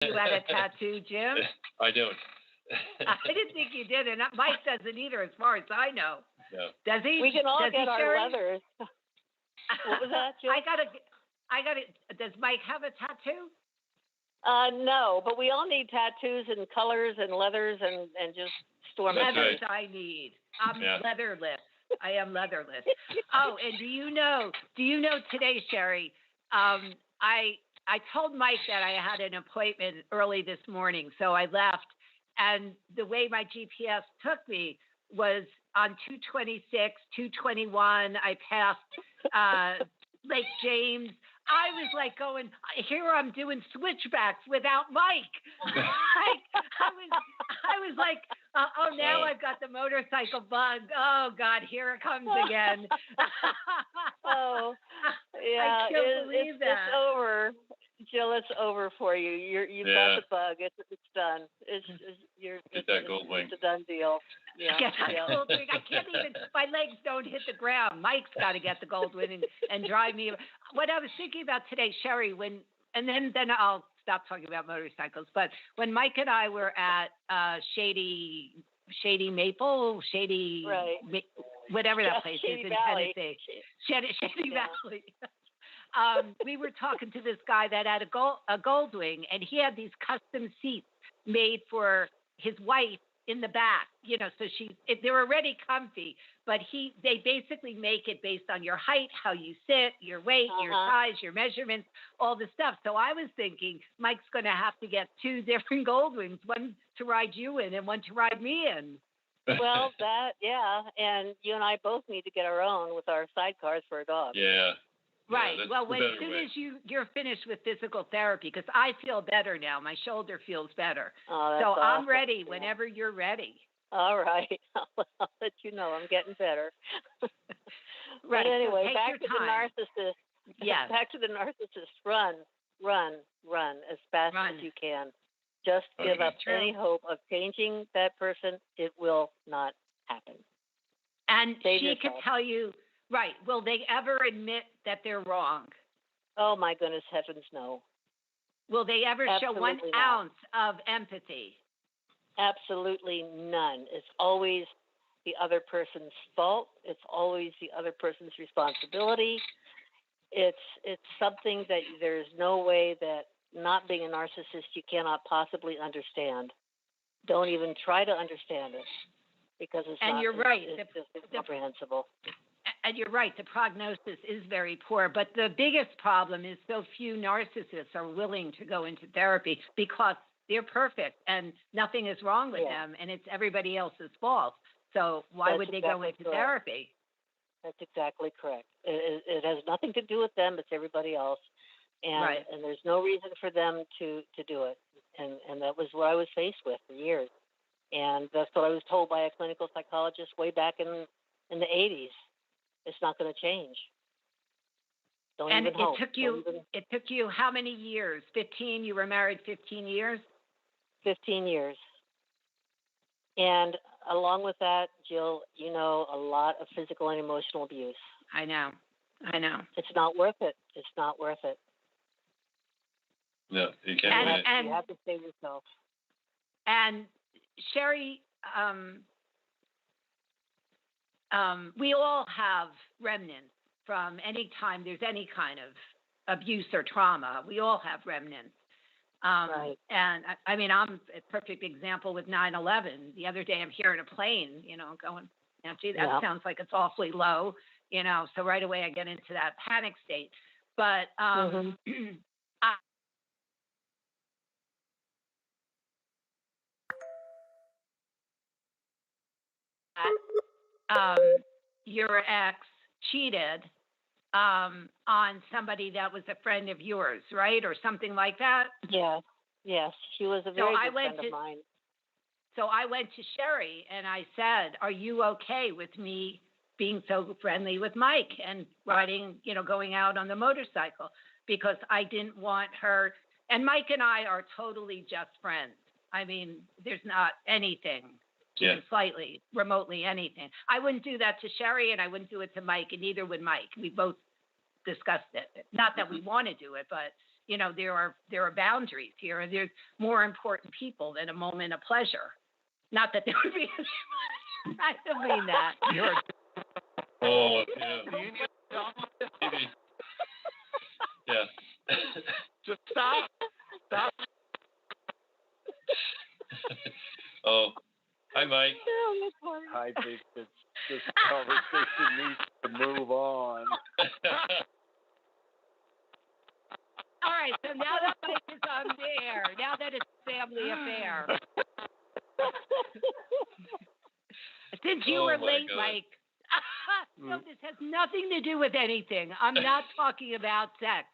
You had a tattoo, Jim? I don't. I didn't think you did, and Mike doesn't either, as far as I know. No. Does he? We can all Does get he, our Sherry? leathers. What was that, Jill? I gotta. Does Mike have a tattoo? No, but we all need tattoos and colors and leathers and just storm. That's Leathers right. I need. I'm Yeah. leatherless. I am leatherless. Oh, and do you know today, Sherry? I told Mike that I had an appointment early this morning, so I left. And the way my GPS took me was on 226, 221. I passed Lake James. I was like going, here I'm doing switchbacks without Mike. I was like, oh, now I've got the motorcycle bug. Oh, God, here it comes again. Oh, yeah. I can't believe that. It's over. Jill, it's over for you. You've got the bug. It's done. It's that gold wing. It's a done deal. Yeah. Gold wing. I can't even. My legs don't hit the ground. Mike's got to get the gold wing and drive me. What I was thinking about today, Sherry, and then I'll stop talking about motorcycles. But when Mike and I were at Shady Maple, right. Whatever that place Shady is in Valley. Tennessee, Shady Yeah. Valley. We were talking to this guy that had a gold wing, and he had these custom seats made for his wife in the back. So they're already comfy, but they basically make it based on your height, how you sit, your weight, your size, your measurements, all the stuff. So I was thinking Mike's going to have to get two different gold wings, one to ride you in and one to ride me in. Well, and you and I both need to get our own with our sidecars for a dog. Yeah. Right. Yeah, well, as soon as you're finished with physical therapy, because I feel better now. My shoulder feels better. Oh, that's so awesome. I'm ready whenever you're ready. All right. I'll let you know. I'm getting better. Right. But anyway, so back to the narcissist. Yes. Back to the narcissist. Run as fast as you can. Just give up any hope of changing that person. It will not happen. And Save she yourself. could tell you, right, will they ever admit that they're wrong? Oh, my goodness, heavens, no. Will they ever show Absolutely 1 not. ounce of empathy? Absolutely none. It's always the other person's fault. It's always the other person's responsibility. It's something that there's no way that not being a narcissist you cannot possibly understand. Don't even try to understand it because it's and not. You're right. It's incomprehensible. And you're right. The prognosis is very poor. But the biggest problem is so few narcissists are willing to go into therapy because they're perfect and nothing is wrong with them, and it's everybody else's fault. So why would they go into therapy? That's exactly correct. It has nothing to do with them. It's everybody else. And and there's no reason for them to do it. And that was what I was faced with for years. And that's what I was told by a clinical psychologist way back in the 80s. It's not going to change. Don't even hope. It took you how many years? 15? You were married 15 years? 15 years. And along with that, Jill, a lot of physical and emotional abuse. I know. It's not worth it. It's not worth it. No, you can't win it. You have to save yourself. And Sherry, we all have remnants from any time there's any kind of abuse or trauma. We all have remnants. Right. And I mean, I'm a perfect example with 9/11. The other day I'm hearing a plane, going, gee, that sounds like it's awfully low, so right away I get into that panic state. But your ex cheated on somebody that was a friend of yours, right? Or something like that? Yes. She was a very good friend of mine. So I went to Sherry and I said, are you okay with me being so friendly with Mike and riding, going out on the motorcycle? Because I didn't want her. And Mike and I are totally just friends. I mean, there's not anything. Even slightly, remotely anything. I wouldn't do that to Sherry, and I wouldn't do it to Mike, and neither would Mike. We both discussed it. Not that we want to do it, but, there are boundaries here, and there's more important people than a moment of pleasure. Not that there would be. I don't mean that. Oh, yeah. Maybe. Yeah. Just stop. Oh, hi, Mike. I think this conversation needs to move on. All right, so now that Mike is on the air, now that it's a family affair. Since you were late, God. Mike, no, this has nothing to do with anything. I'm not talking about sex.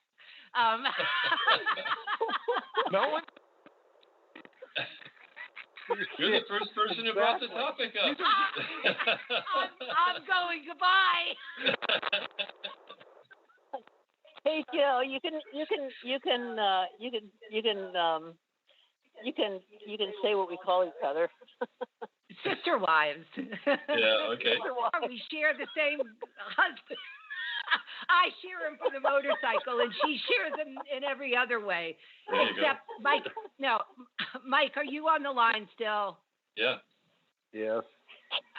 No one. You're the first person who brought the topic up. I'm going goodbye. Hey Joe, you can say what we call each other. Sister wives. Yeah, okay. We share the same husband. I share him for the motorcycle, and she shares him in every other way. Except Mike. No, Mike, are you on the line still? Yeah. Yes.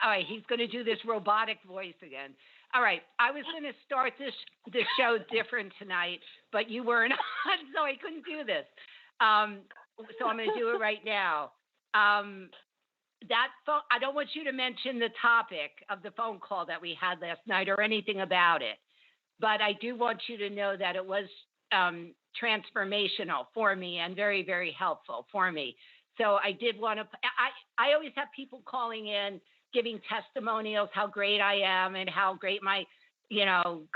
All right, he's going to do this robotic voice again. All right, I was going to start this show different tonight, but you weren't on, so I couldn't do this. So I'm going to do it right now. That phone, I don't want you to mention the topic of the phone call that we had last night or anything about it, but I do want you to know that it was transformational for me and very, very helpful for me. So I did want to. I always have people calling in, giving testimonials how great I am and how great my,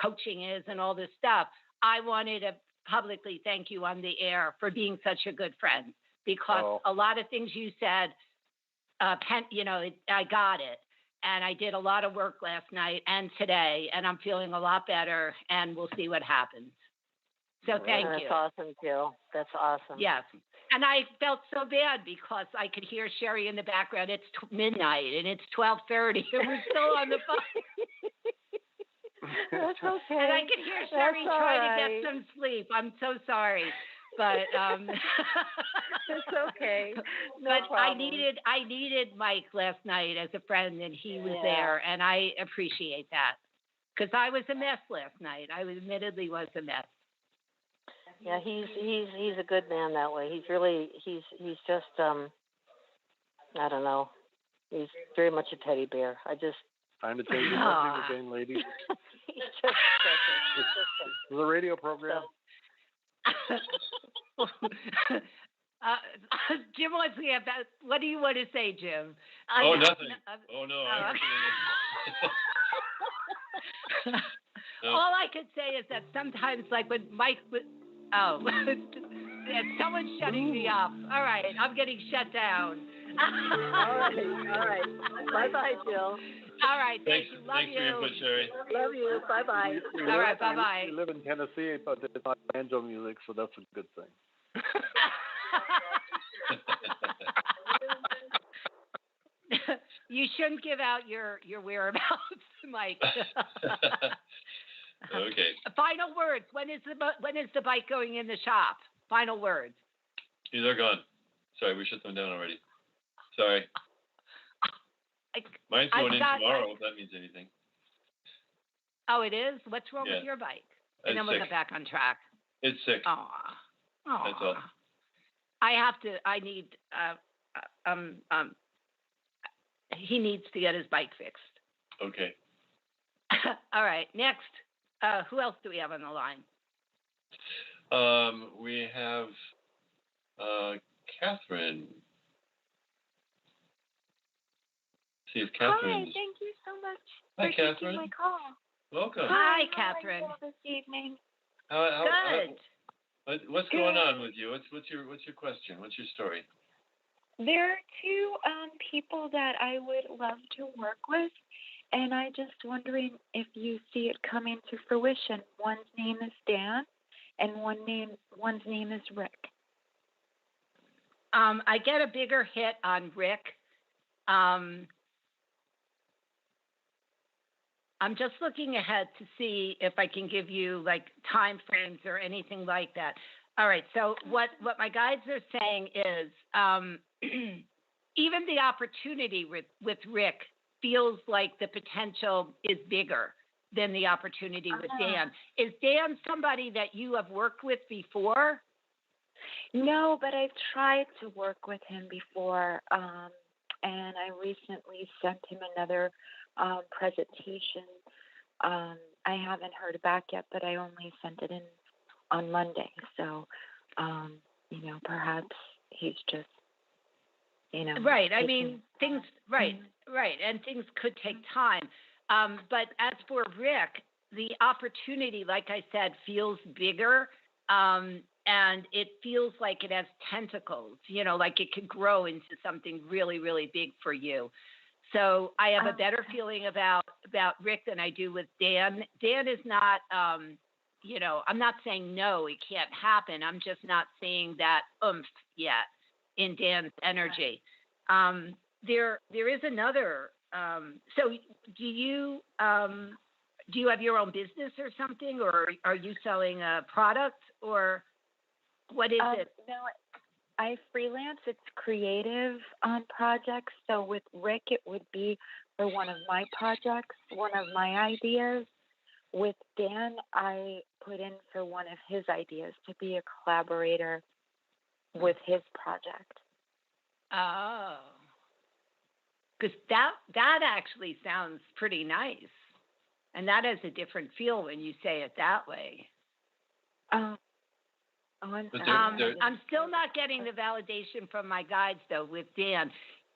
coaching is and all this stuff. I wanted to publicly thank you on the air for being such a good friend, because a lot of things you said, I got it. And I did a lot of work last night and today, and I'm feeling a lot better, and we'll see what happens. So thank you. That's awesome, Jill. That's awesome. Yes. And I felt so bad because I could hear Sherry in the background. It's midnight and it's 12:30 and we're still on the phone. That's okay. And I could hear Sherry trying to get some sleep. I'm so sorry. But it's okay. No but problem. I needed Mike last night as a friend, and he was there, and I appreciate that. Because I was a mess last night. I admittedly was a mess. Yeah, he's a good man that way. He's just I don't know. He's very much a teddy bear. Time to tell you something again, lady. He's just It's a radio program. Jim wants to get back. What do you want to say, Jim? Oh, nothing. Oh, no. No. All I could say is that sometimes, like when Mike would, someone's shutting me off. All right, I'm getting shut down. All right. Bye-bye, Jill. All right, thank you. Love thanks you. for your input, Sherry. Love you. Bye-bye. All right, bye-bye. We live in Tennessee, but it's not banjo music, so that's a good thing. You shouldn't give out your whereabouts, Mike. Okay. Final words. When is the bike going in the shop? Final words. They're gone. Sorry, we shut them down already. Sorry. Mine's going in tomorrow, if that means anything. Oh, it is? What's wrong with your bike? And then we'll get back on track. It's sick. Aw. That's all. He needs to get his bike fixed. Okay. All right, next. Who else do we have on the line? We have Catherine. See if Catherine. Hi, thank you so much for taking my call. Welcome. Hi, Catherine. How are you this evening? Good. What's going on with you? What's your question? What's your story? There are two people that I would love to work with, and I just wondering if you see it coming to fruition. One's name is Dan, and one's name is Rick. I get a bigger hit on Rick. I'm just looking ahead to see if I can give you like time frames or anything like that. All right. So what my guides are saying is, even the opportunity with Rick feels like the potential is bigger than the opportunity with Dan. Is Dan somebody that you have worked with before? No, but I've tried to work with him before, and I recently sent him another presentation. I haven't heard back yet, but I only sent it in on Monday. So, perhaps he's just, Right. I mean, things, right, and things could take time. But as for Rick, the opportunity, like I said, feels bigger. And it feels like it has tentacles, like it could grow into something really, really big for you. So I have a better feeling about Rick than I do with Dan. Dan is not, I'm not saying no, it can't happen. I'm just not seeing that oomph yet in Dan's energy. There is another. So do you have your own business or something, or are you selling a product, or what is it? No, I freelance. It's creative projects. So with Rick, it would be for one of my projects, one of my ideas. With Dan, I put in for one of his ideas to be a collaborator with his project. Oh, because that actually sounds pretty nice, and that has a different feel when you say it that way. I'm still not getting the validation from my guides though with Dan.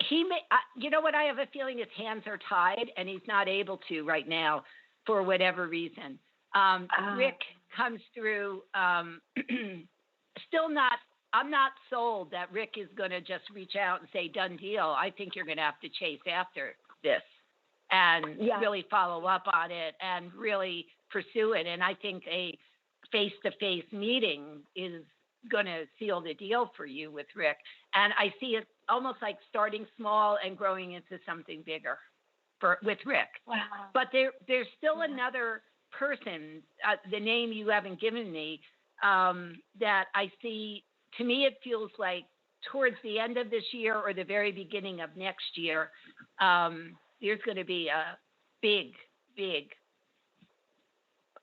He may, you know what? I have a feeling his hands are tied, and he's not able to right now for whatever reason. Rick comes through. Still not. I'm not sold that Rick is going to just reach out and say done deal. I think you're going to have to chase after this and really follow up on it and really pursue it. And I think a face-to-face meeting is going to seal the deal for you with Rick. And I see it almost like starting small and growing into something bigger with Rick. Wow. But there's still another person, the name you haven't given me, that I see. To me, it feels like towards the end of this year or the very beginning of next year, there's going to be a big, big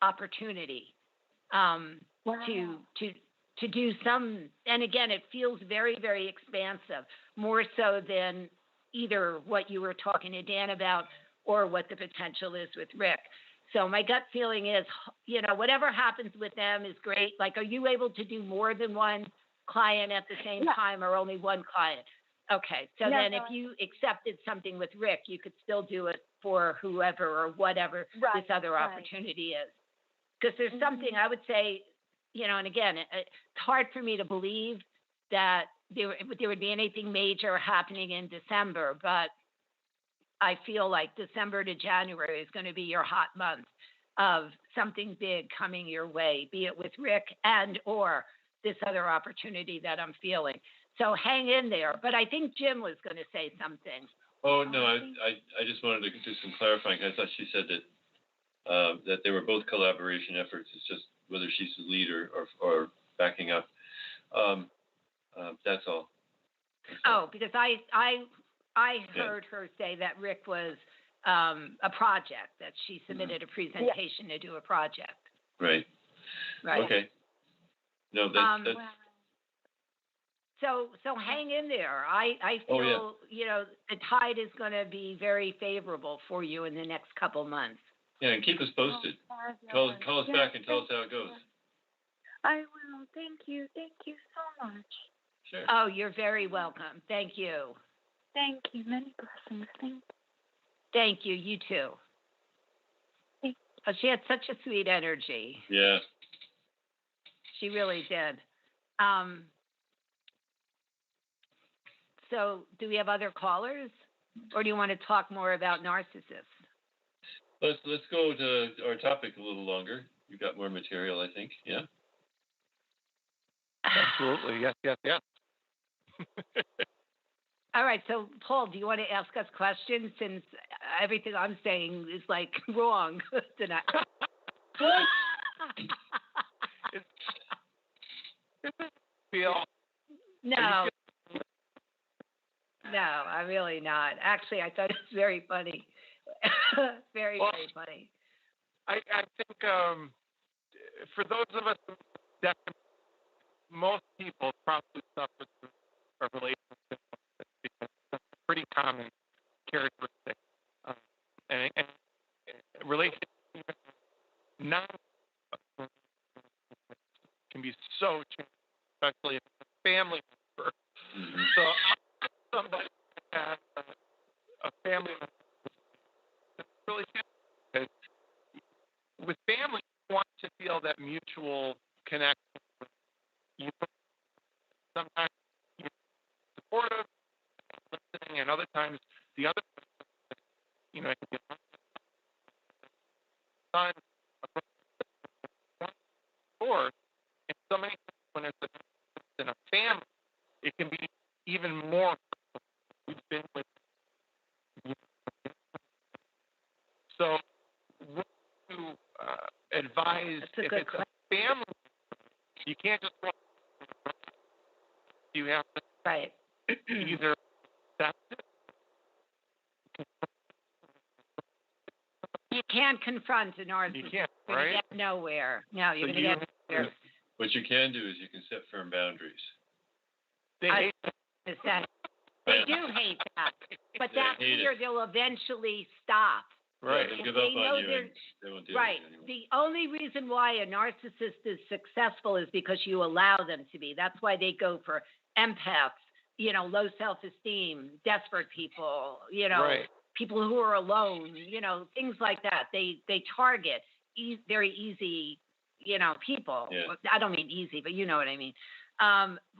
opportunity to do some. And again, it feels very, very expansive, more so than either what you were talking to Dan about or what the potential is with Rick. So my gut feeling is, whatever happens with them is great. Like, are you able to do more than one client at the same time, or only one client? Okay, so then if you accepted something with Rick, you could still do it for whoever or whatever this other opportunity is. Because there's something I would say, and again, it's hard for me to believe that there would be anything major happening in December, but I feel like December to January is going to be your hot month of something big coming your way, be it with Rick and or this other opportunity that I'm feeling. So hang in there. But I think Jim was going to say something. Oh, no, I just wanted to do some clarifying. I thought she said that they were both collaboration efforts. It's just whether she's the lead or backing up. That's all. Because I heard her say that Rick was a project, that she submitted a presentation to do a project. Right. Okay. No, that's So hang in there. I feel, the tide is going to be very favorable for you in the next couple months. Yeah, and keep us posted. Call us back and tell us how it goes. I will. Thank you. Thank you so much. Sure. Oh, you're very welcome. Thank you. Thank you. Many blessings. Thank you. You too. Thank you. Oh, she had such a sweet energy. Yeah. She really did. So do we have other callers, or do you want to talk more about narcissists? Let's go to our topic a little longer. You've got more material, I think. Yeah. Absolutely. Yes. All right. So, Paul, do you want to ask us questions, since everything I'm saying is like wrong tonight? No, no, I'm really not. Actually, I thought it was very funny. Very, Well, very funny. I think for those of us that most people probably suffer through a relationship because it's a pretty common characteristic. And relationships, non can be so challenging, especially if it's a family member. Mm-hmm. So I'm somebody that has a family member that's really challenging. With family, you want to feel that mutual connection. You sometimes you're supportive, listening, and other times the other person, it can be a son, a brother, or in so many times when it's in a family, it can be even more. We've been with you. So, what do you advise if it's a family? You can't just walk. You have to Right. either accept it. You can't confront a narcissist. You can't, You're right? going to get nowhere. No, you're So going to get nowhere. What you can do is you can set firm boundaries. They I- hate Is that they do hate that, but that's hate where it. they'll eventually stop. right. Yeah, they'll give They up know on you they're- and they won't deal Right. with you anymore. The only reason why a narcissist is successful is because you allow them to be. That's why they go for empaths, low self-esteem, desperate people, Right. people who are alone, things like that. They target very easy, people. Yeah. I don't mean easy, but you know what I mean.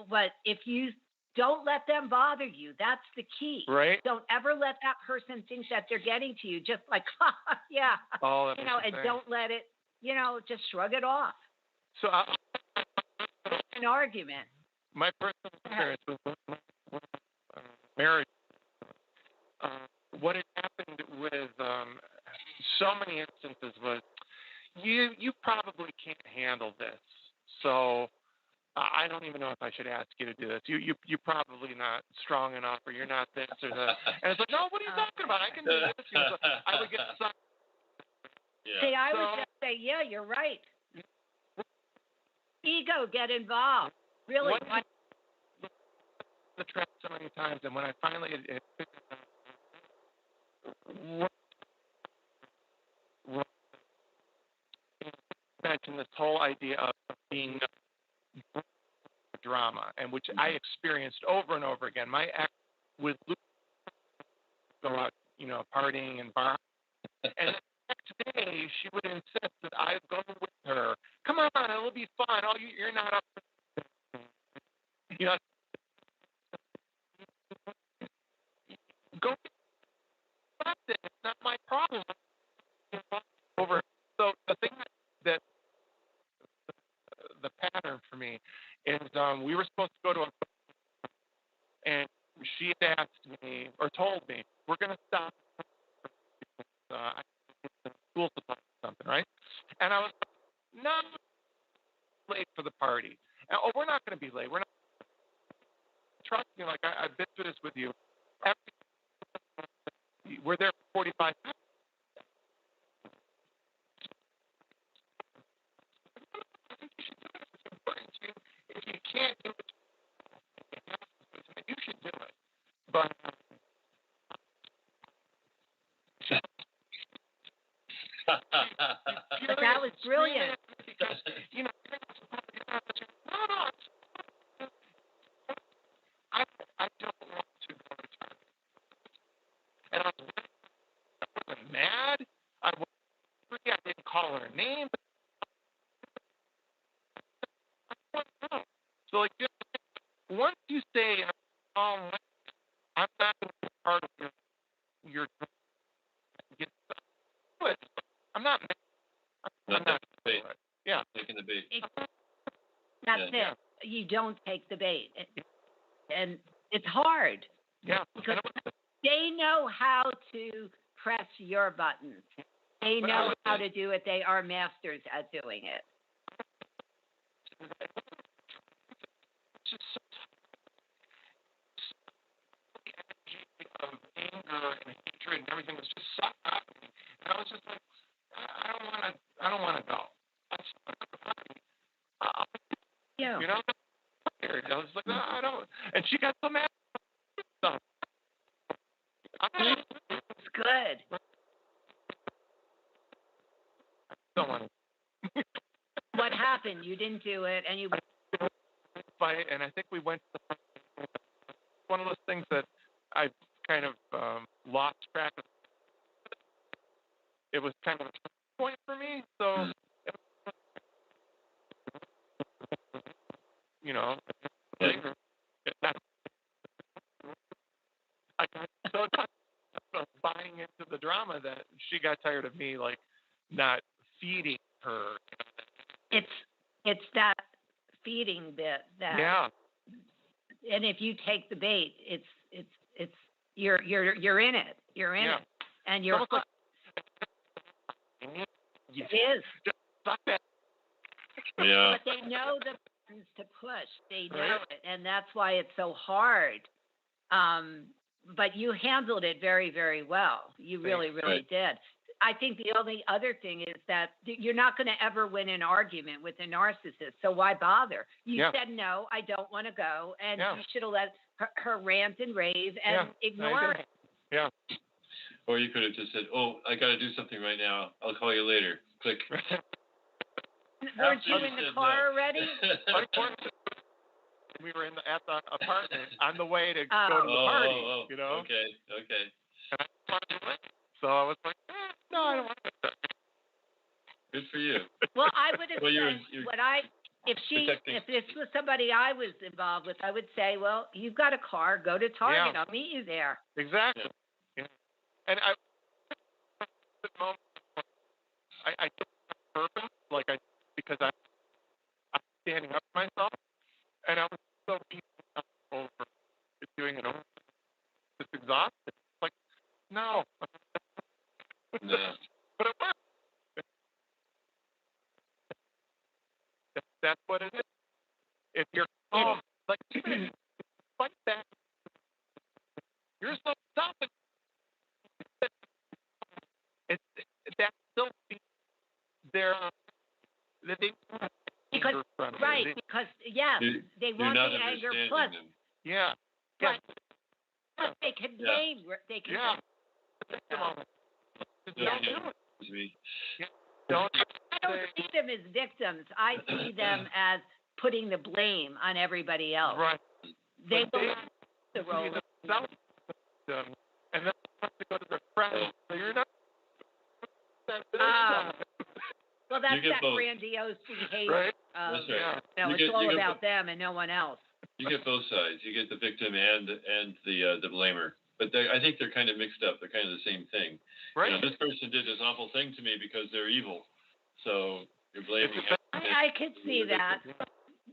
But if you don't let them bother you, that's the key. Right. Don't ever let that person think that they're getting to you. Just like, yeah, Oh, that makes and sense. don't let it, just shrug it off. So An argument. my personal experience with marriage, what had happened with so many instances was you probably can't handle this. So I don't even know if I should ask you to do this. You're probably not strong enough, or you're not this or that. And it's like, no, what are you talking about? I can do this. So I would get some. Yeah. See, I would just say, yeah, you're right. Ego get involved. Really. What the trap so many times, and when I finally it what mentioned this whole idea of being drama, and which I experienced over and over again. My ex would go out, partying and bar, and the next day she would insist that I go with her. Come on, it'll be fun. Oh, you're not up. Go. It's not my problem. Over. So the thing that the pattern for me is we were supposed to go to and she had asked me or told me we're going to stop school supplies or something, right? And I was not late for the party. And, we're not going to be late. We're not. Trust me, like I've been through this with you. We're there for 45 minutes. If you can't do it, you should do it. But that was brilliant. No, I don't want to go to Target. And I wasn't mad. I wasn't angry. I didn't call her name. So, like, just once you say, I'm not going to be part of your I'm not mad. I'm not bait. Yeah. Taking the bait. That's it. Yeah. You don't take the bait. And it's hard. Yeah. Because they know how to press your buttons. They know how to do it. They are masters at doing it. anger and hatred and everything was just sucked out of me. And I was just like, I don't want to go. Yeah. You know, I was like, no, I don't. And she got so mad. It's good. Don't want to. What happened? You didn't do it, and you. Fight, and I think we went to one of those things that I kind of lost track of. It was kind of a point for me, so you know, I got so tired of buying into the drama that she got tired of me like not feeding her. It's that feeding bit that. Yeah. And if you take the bait, it's you're in it. You're in it, and you're. Yes. It is. Just suck that. Yeah. But they know the buttons to push. They know it, and that's why it's so hard. But you handled it very, very well. You really, really did. I think the only other thing is that you're not going to ever win an argument with a narcissist. So why bother? You said, no, I don't want to go. And you should have let her rant and rave and ignore it. Yeah. Or you could have just said, oh, I got to do something right now. I'll call you later. Click. Weren't you in the car already? We were at the apartment on the way to go to the party, you know? Okay. And I wanted to win. So I was like, no, I don't want to. Good for you. Well, I would have Well, said, if this was somebody I was involved with, I would say, well, you've got a car, go to Target, I'll meet you there. Exactly. Yeah. And I took it on purpose, because I'm standing up for myself, and I was so beaten up over doing it over. Just exhausted. Like, no. No. But it worked. That's what it is. If you're like that, you're so stopping. That's still there. That they because they want the anger plus. Them. Yeah. But they can blame. They can. I don't see them as victims. I see them as putting the blame on everybody else. Right. They will the role. And then have to go to their friends. So you're not. Well, that's that grandiose behavior. Right. That's right. It's all about them and no one else. You get both sides. You get the victim and the blamer. But I think they're kind of mixed up. They're kind of the same thing. Right. You know, this person did this awful thing to me because they're evil. So you're blaming him. I could see that.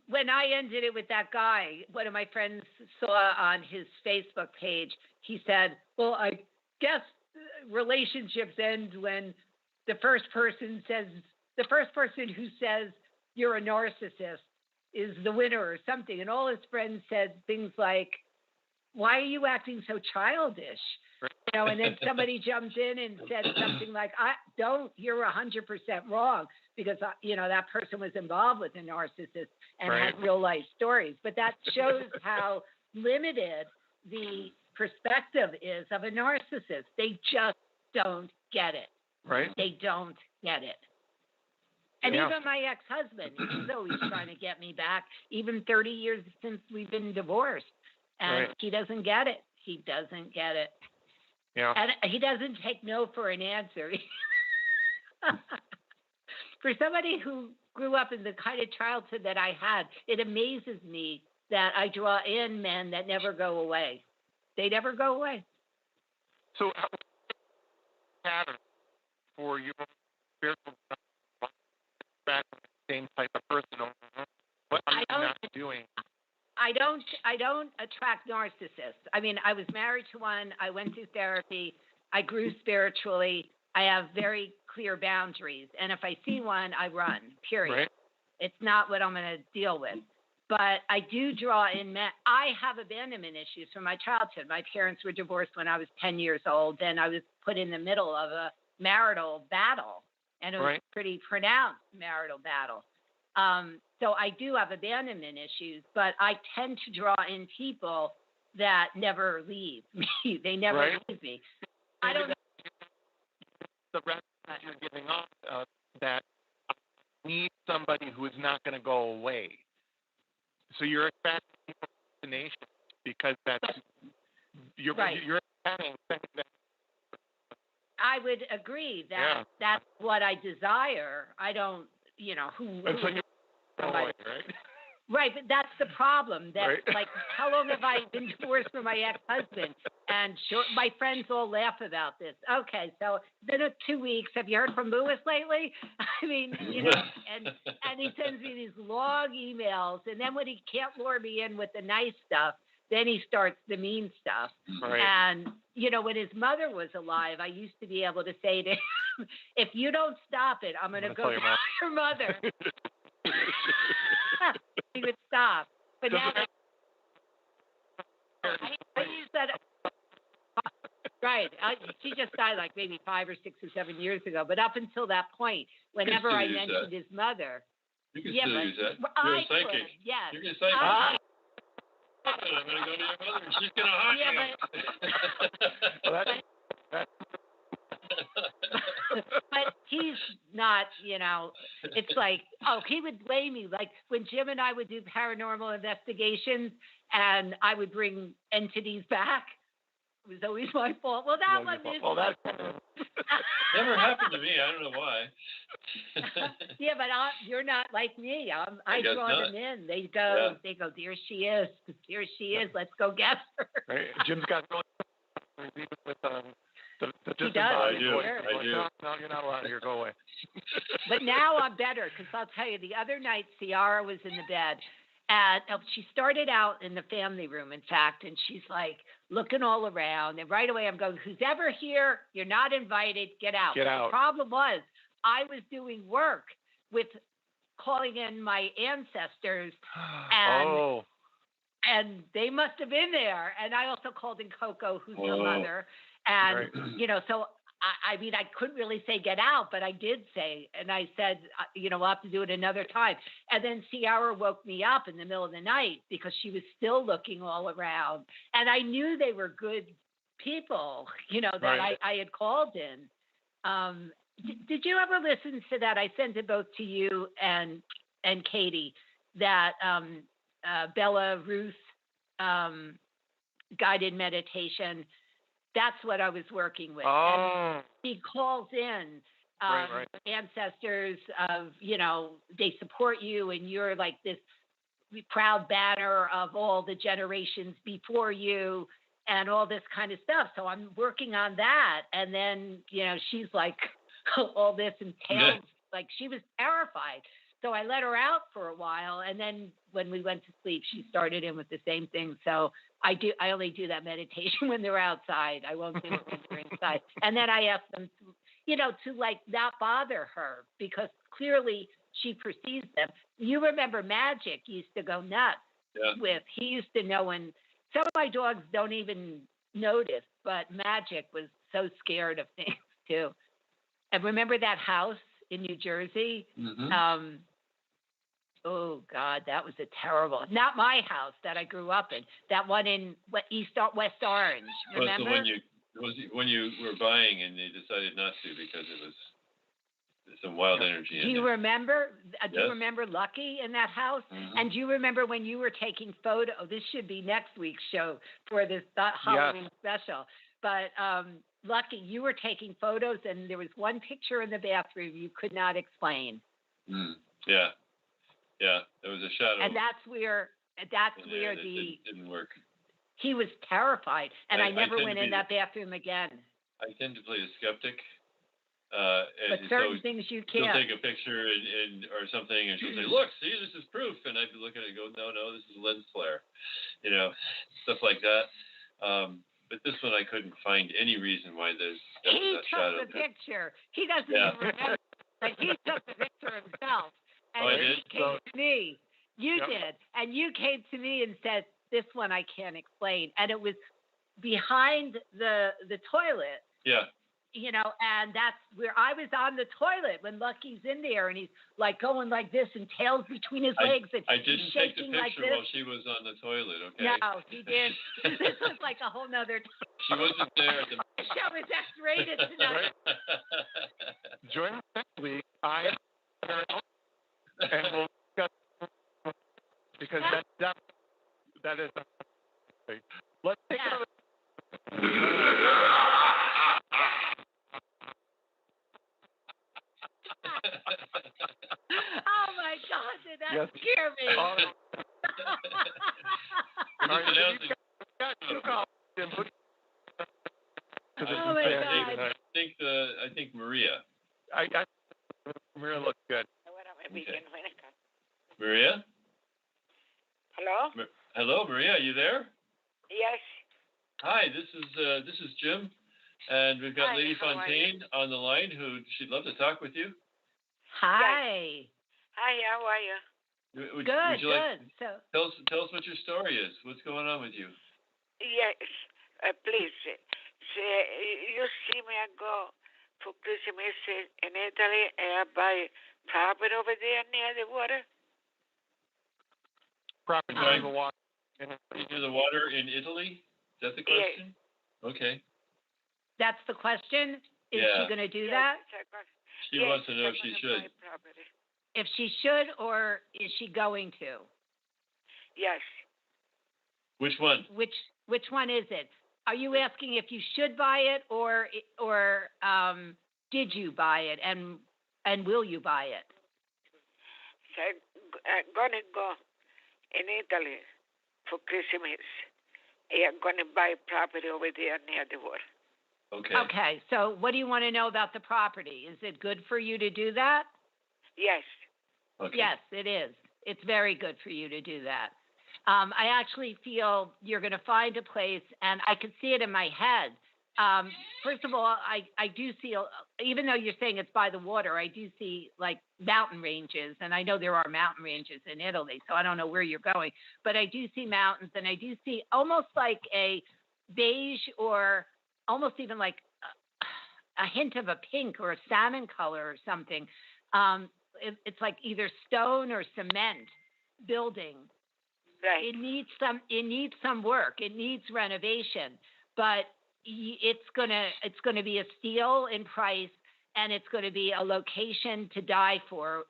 When I ended it with that guy, one of my friends saw on his Facebook page, he said, well, I guess relationships end when the first person who says you're a narcissist is the winner or something. And all his friends said things like, why are you acting so childish? You know, and then somebody jumped in and said something like, you're 100% wrong, because, that person was involved with a narcissist and had real life stories. But that shows how limited the perspective is of a narcissist. They just don't get it. Right. They don't get it. And even my ex-husband, he's always trying to get me back, even 30 years since we've been divorced. And he doesn't get it. He doesn't get it. Yeah. And he doesn't take no for an answer. For somebody who grew up in the kind of childhood that I had, it amazes me that I draw in men that never go away. They never go away. So, pattern for your spiritual back same type of person? What are you not doing? I don't attract narcissists. I mean, I was married to one. I went through therapy. I grew spiritually. I have very clear boundaries. And if I see one, I run, period. Right. It's not what I'm going to deal with. But I do draw in men. I have abandonment issues from my childhood. My parents were divorced when I was 10 years old. Then I was put in the middle of a marital battle, and it was a pretty pronounced marital battle. So I do have abandonment issues, but I tend to draw in people that never leave me. They never leave me. I don't know. The rest that you're giving off that I need somebody who is not going to go away. So you're expecting destination because that's you're expecting that. I would agree that that's what I desire. I don't, who. And so you're away, right? Right, but that's the problem. That like, how long have I been divorced from my ex-husband? And my friends all laugh about this. Okay, so it's been 2 weeks. Have you heard from Lewis lately? I mean, and he sends me these long emails, and then when he can't lure me in with the nice stuff, then he starts the mean stuff. Right. And when his mother was alive, I used to be able to say to him, "If you don't stop it, I'm going to go tell your mother." He would stop. But now I use that. Right. She just died like maybe 5 or 6 or 7 years ago. But up until that point, whenever I mentioned his mother. You can still use that. You're a psychic. Yes. You're a psychic. I'm going to go to your mother and she's going to haunt you. But he's not, it's like, he would blame me. Like when Jim and I would do paranormal investigations and I would bring entities back, it was always my fault. Well, that one is. Well, that never happened to me. I don't know why. Yeah, but you're not like me. I draw them in. They go, there she is. There she is. Let's go get her. Right. Jim's got really with he does. I do. No, you're not allowed here. Go away. But now I'm better because I'll tell you, the other night, Ciara was in the bed. And she started out in the family room, in fact, and she's like looking all around. And right away I'm going, who's ever here, you're not invited, get out. Get out. The problem was I was doing work with calling in my ancestors. And they must have been there. And I also called in Coco, who's the mother. And, so, I mean, I couldn't really say get out, but I did say, and I said, we'll have to do it another time. And then Ciara woke me up in the middle of the night because she was still looking all around. And I knew they were good people, that I had called in. Did you ever listen to that? I sent it both to you and Katie, that Bella Ruth guided meditation. That's what I was working with. And he calls in ancestors of, they support you and you're like this proud banner of all the generations before you and all this kind of stuff. So I'm working on that. And then, she's like all this entails, like she was terrified. So I let her out for a while. And then when we went to sleep, she started in with the same thing. So I only do that meditation when they're outside. I won't do it when they're inside. And then I ask them to like not bother her because clearly she perceives them. You remember Magic used to go nuts with, he used to know, and some of my dogs don't even notice, but Magic was so scared of things too. And remember that house in New Jersey? Mm-hmm. Oh God, that was not my house that I grew up in. That one in West Orange. Remember? When you were buying and they decided not to because it was some wild energy. Do you remember? Do you remember Lucky in that house? Mm-hmm. And do you remember when you were taking photos? This should be next week's show for this Halloween special. But Lucky, you were taking photos, and there was one picture in the bathroom you could not explain. Yeah. Yeah, there was a shadow. And that's where it didn't work. He was terrified, and I never went in that bathroom again. I tend to play the skeptic. But certain things you can't. She'll take a picture or something, and she'll say, "Look, see, this is proof." And I'd look at it and go, "No, this is lens flare," stuff like that. But this one, I couldn't find any reason why there's that shadow. He took the picture. He doesn't even remember. Like he took the picture himself. And he came to me, You did. And you came to me and said, this one I can't explain. And it was behind the toilet. Yeah. You know, and that's where I was on the toilet when Lucky's in there, and he's like going like this and tails between his legs, and I didn't he's take the shaking picture like while she was on the toilet. Okay. No, he did. This was like a whole nother. She wasn't there. The show is X-rated tonight. Join us next week. And we'll discuss because that is. Let's take another. Oh my God, did that scare me? All right, oh my God. I think Maria. Maria looks good. Okay. Maria? Hello? Hello, Maria, are you there? Yes. Hi, this is Jim, and we've got Lady Fontaine on the line who she'd love to talk with you. Hi. Yes. Hi, how are you? Would good, you like, good. So tell us what your story is. What's going on with you? Yes, please. You see me, I go for Christmas in Italy, and I buy property over there near the water. Property near the water. Near the water in Italy? Is that the question? Yes. Okay. that's the question. Is she going to do that? She wants to know if she should. If she should, or is she going to? Yes. Which one? Which one is it? Are you asking if you should buy it, or did you buy it, and will you buy it? So I'm gonna go in Italy for Christmas. I'm gonna buy property over there near the water. Okay. Okay. So what do you want to know about the property? Is it good for you to do that? Yes. Okay. Yes, it is. It's very good for you to do that. I actually feel you're going to find a place, and I can see it in my head. First of all, I do see, even though you're saying it's by the water, I do see like mountain ranges, and I know there are mountain ranges in Italy, so I don't know where you're going, but I do see mountains, and I do see almost like a beige or almost even like a hint of a pink or a salmon color or something. It's like either stone or cement building. Right. It needs some work. It needs renovation, but it's gonna be a steal in price, and it's going to be a location to die for.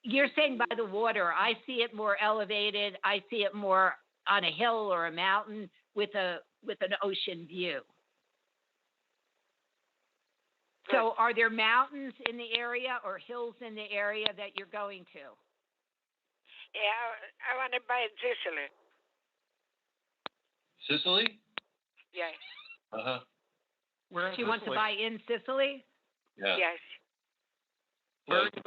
You're saying by the water. I see it more elevated. I see it more on a hill or a mountain with an ocean view. So are there mountains in the area or hills in the area that you're going to? Yeah, I want to buy in Sicily. Sicily? Yes. Uh-huh. Where in She wants to buy in Sicily? Yeah. Yes. Where are you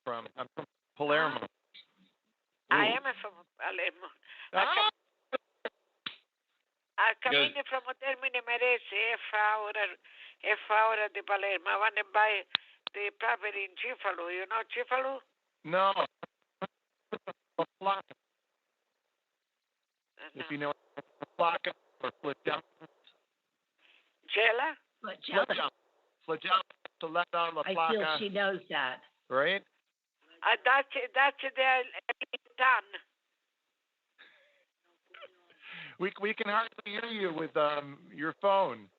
from? I'm from Palermo. I am from Palermo. Cammino from Termine Merese, a hour di Palermo. I want to buy the property in Cefalù. You know Cefalù? No. If you know Placa or Flagella. Gela? Flagella, Soletta, La Placa. I feel she knows that. Right? That's the done. We can hardly hear you with your phone.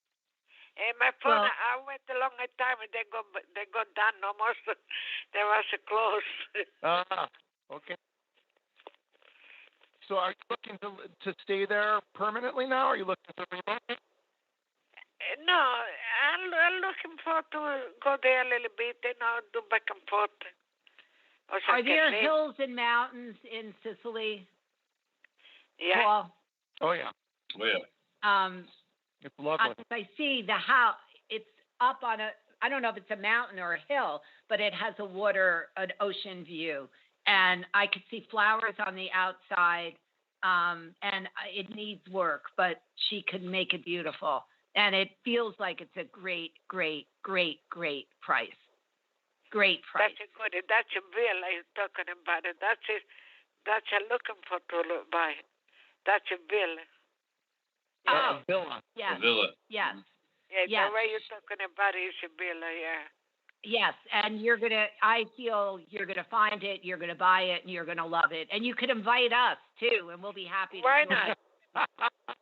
And my phone, I went a long time and they go down almost. They was close. Okay. So are you looking to stay there permanently now? Or are you looking for remote? No, I'm looking forward to go there a little bit, do back and forth. Are there hills and mountains in Sicily? Yeah. Paul? Oh, yeah. It's lovely. I see the house. It's up on I don't know if it's a mountain or a hill, but it has an ocean view. And I could see flowers on the outside, and it needs work, but she could make it beautiful. And it feels like it's a great, great, great, great price. Great price. That's a villa you're talking about. That's it. That's a looking for to buy. That's a villa. Oh, A villa. yes. A villa. Yes. Yeah, Yes. the way you're talking about it is a villa, yeah. Yes, and I feel you're gonna find it, you're gonna buy it, and you're gonna love it. And you could invite us too, and we'll be happy to Why join. not?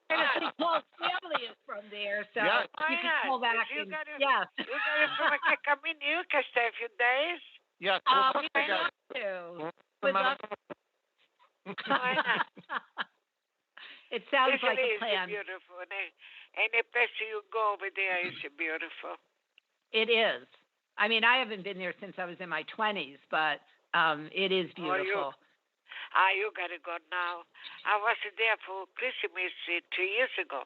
And it's Paul's family is from there, so Yeah. Why you can not? call back You and gotta- yes. You guys can come in. You can stay a few days. Yeah, we'll We talk would together. love to. We'll Would love Why not? It sounds like Italy a is plan. beautiful. Any place you go over there is beautiful. It is. I mean, I haven't been there since I was in my 20s, but it is beautiful. You gotta go now. I was there for Christmas 2 years ago.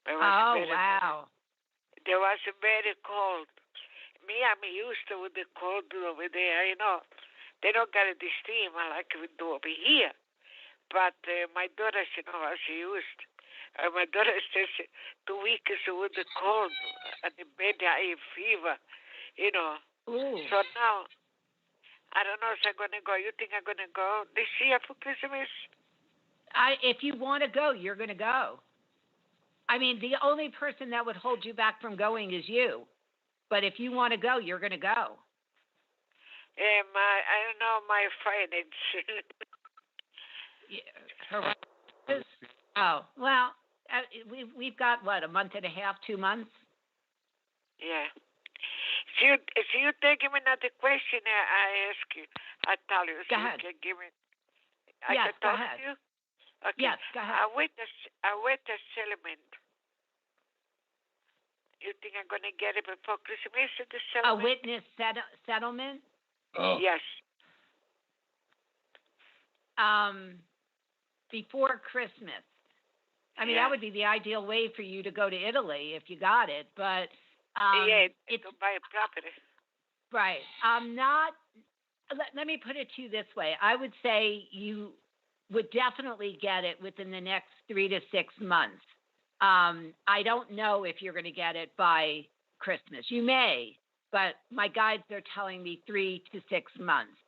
It was Wow. There was very cold. Me, I'm used to the cold over there. They don't get the steam like we do over here. But my daughter, was used. My daughter says 2 weeks with the cold and the bed, I have fever. Ooh. So now, I don't know if I'm going to go. You think I'm going to go this year for Christmas? If you want to go, you're going to go. I mean, the only person that would hold you back from going is you. But if you want to go, you're going to go. I don't know my finance. Oh, well, we've got, what, a month and a half, 2 months? Yeah. So you take me another question. I ask you. I tell you. Go ahead. You can give me. Yes, can go talk ahead. to you? Okay. Yes, go ahead. I wait a settlement. You think I'm going to get it before Christmas? The A settlement? witness settlement? Oh. Yes. Before Christmas. I mean, Yeah. that would be the ideal way for you to go to Italy if you got it, but it's to buy a property. right. Let me put it to you this way. I would say you would definitely get it within the next 3 to 6 months. I don't know if you're going to get it by Christmas. You may, but my guides are telling me 3 to 6 months.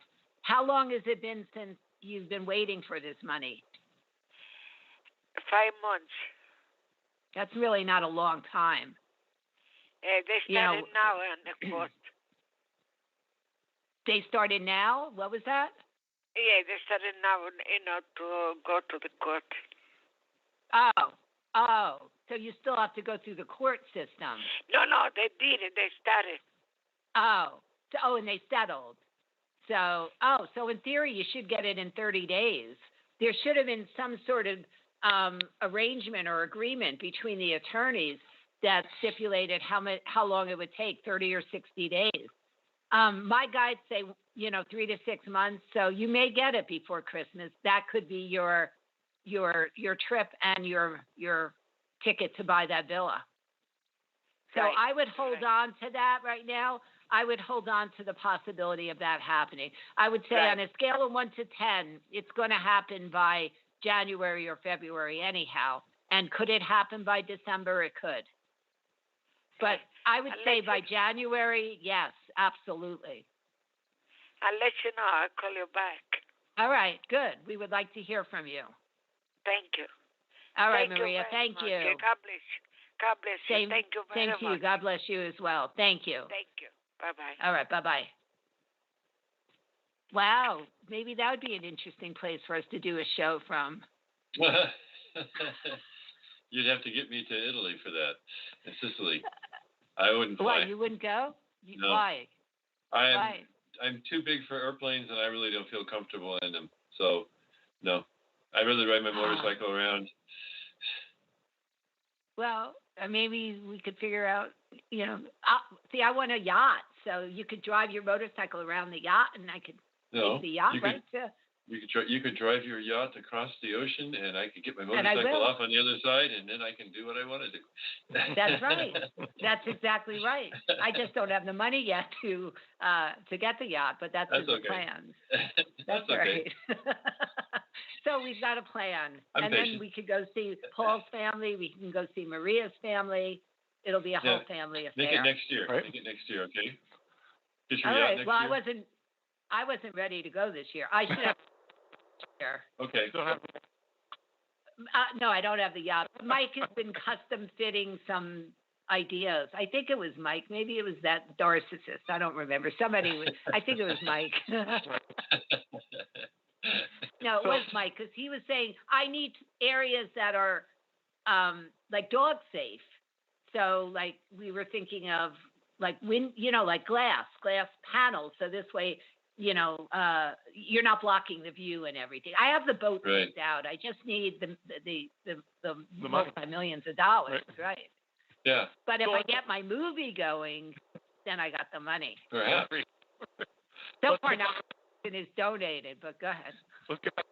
How long has it been since you've been waiting for this money? 5 months. That's really not a long time. They started now on the court. They started now? What was that? Yeah, they started now, to go to the court. Oh, so you still have to go through the court system. No, they did it. They started. And they settled. So in theory, you should get it in 30 days. There should have been some sort of arrangement or agreement between the attorneys that stipulated how long it would take, 30 or 60 days. My guides say, 3 to 6 months. So you may get it before Christmas. That could be your trip and your ticket to buy that villa. So Right. I would hold on to that right now. I would hold on to the possibility of that happening. I would say on a scale of 1 to 10, it's going to happen by January or February anyhow. And could it happen by December? It could. But I would say by January, yes, absolutely. I'll let you know. I'll call you back. All right, good. We would like to hear from you. Thank you. All right, Thank Maria, you thank much. you. Okay, God bless you. God bless you. Thank you very Same much. to you. God bless you as well. Thank you. Thank you. Bye-bye. All right, bye-bye. Wow, maybe that would be an interesting place for us to do a show from. You'd have to get me to Italy for that, in Sicily. I wouldn't fly. Why, you wouldn't go? No. Why? I'm too big for airplanes, and I really don't feel comfortable in them. So, no. I'd rather ride my motorcycle around. Well, maybe we could figure out, I want a yacht. So you could drive your motorcycle around the yacht, and I could take the yacht right to... You could drive your yacht across the ocean, and I could get my motorcycle off on the other side, and then I can do what I want to do. That's right. That's exactly right. I just don't have the money yet to get the yacht, but that's in the plans. That's right. So we've got a plan. I'm patient. Then we could go see Paul's family. We can go see Maria's family. It'll be a whole family affair. Make it next year. Right. Make it next year, okay? Get All your yacht right. next Well, year? I wasn't ready to go this year. I should have year. Okay. Don't have No, I don't have the yacht. Mike has been custom fitting some ideas. I think it was Mike. Maybe it was that Narcissist. I don't remember. Somebody was. I think it was Mike. No, it was Mike because he was saying I need areas that are like dog safe. So like we were thinking of like like glass panels. So this way, you're not blocking the view and everything. I have the boat picked out. I just need the multi-millions of dollars, right? Yeah. But if I get my movie going, then I got the money. Perhaps. So far, nothing is donated. But go ahead. Let's get back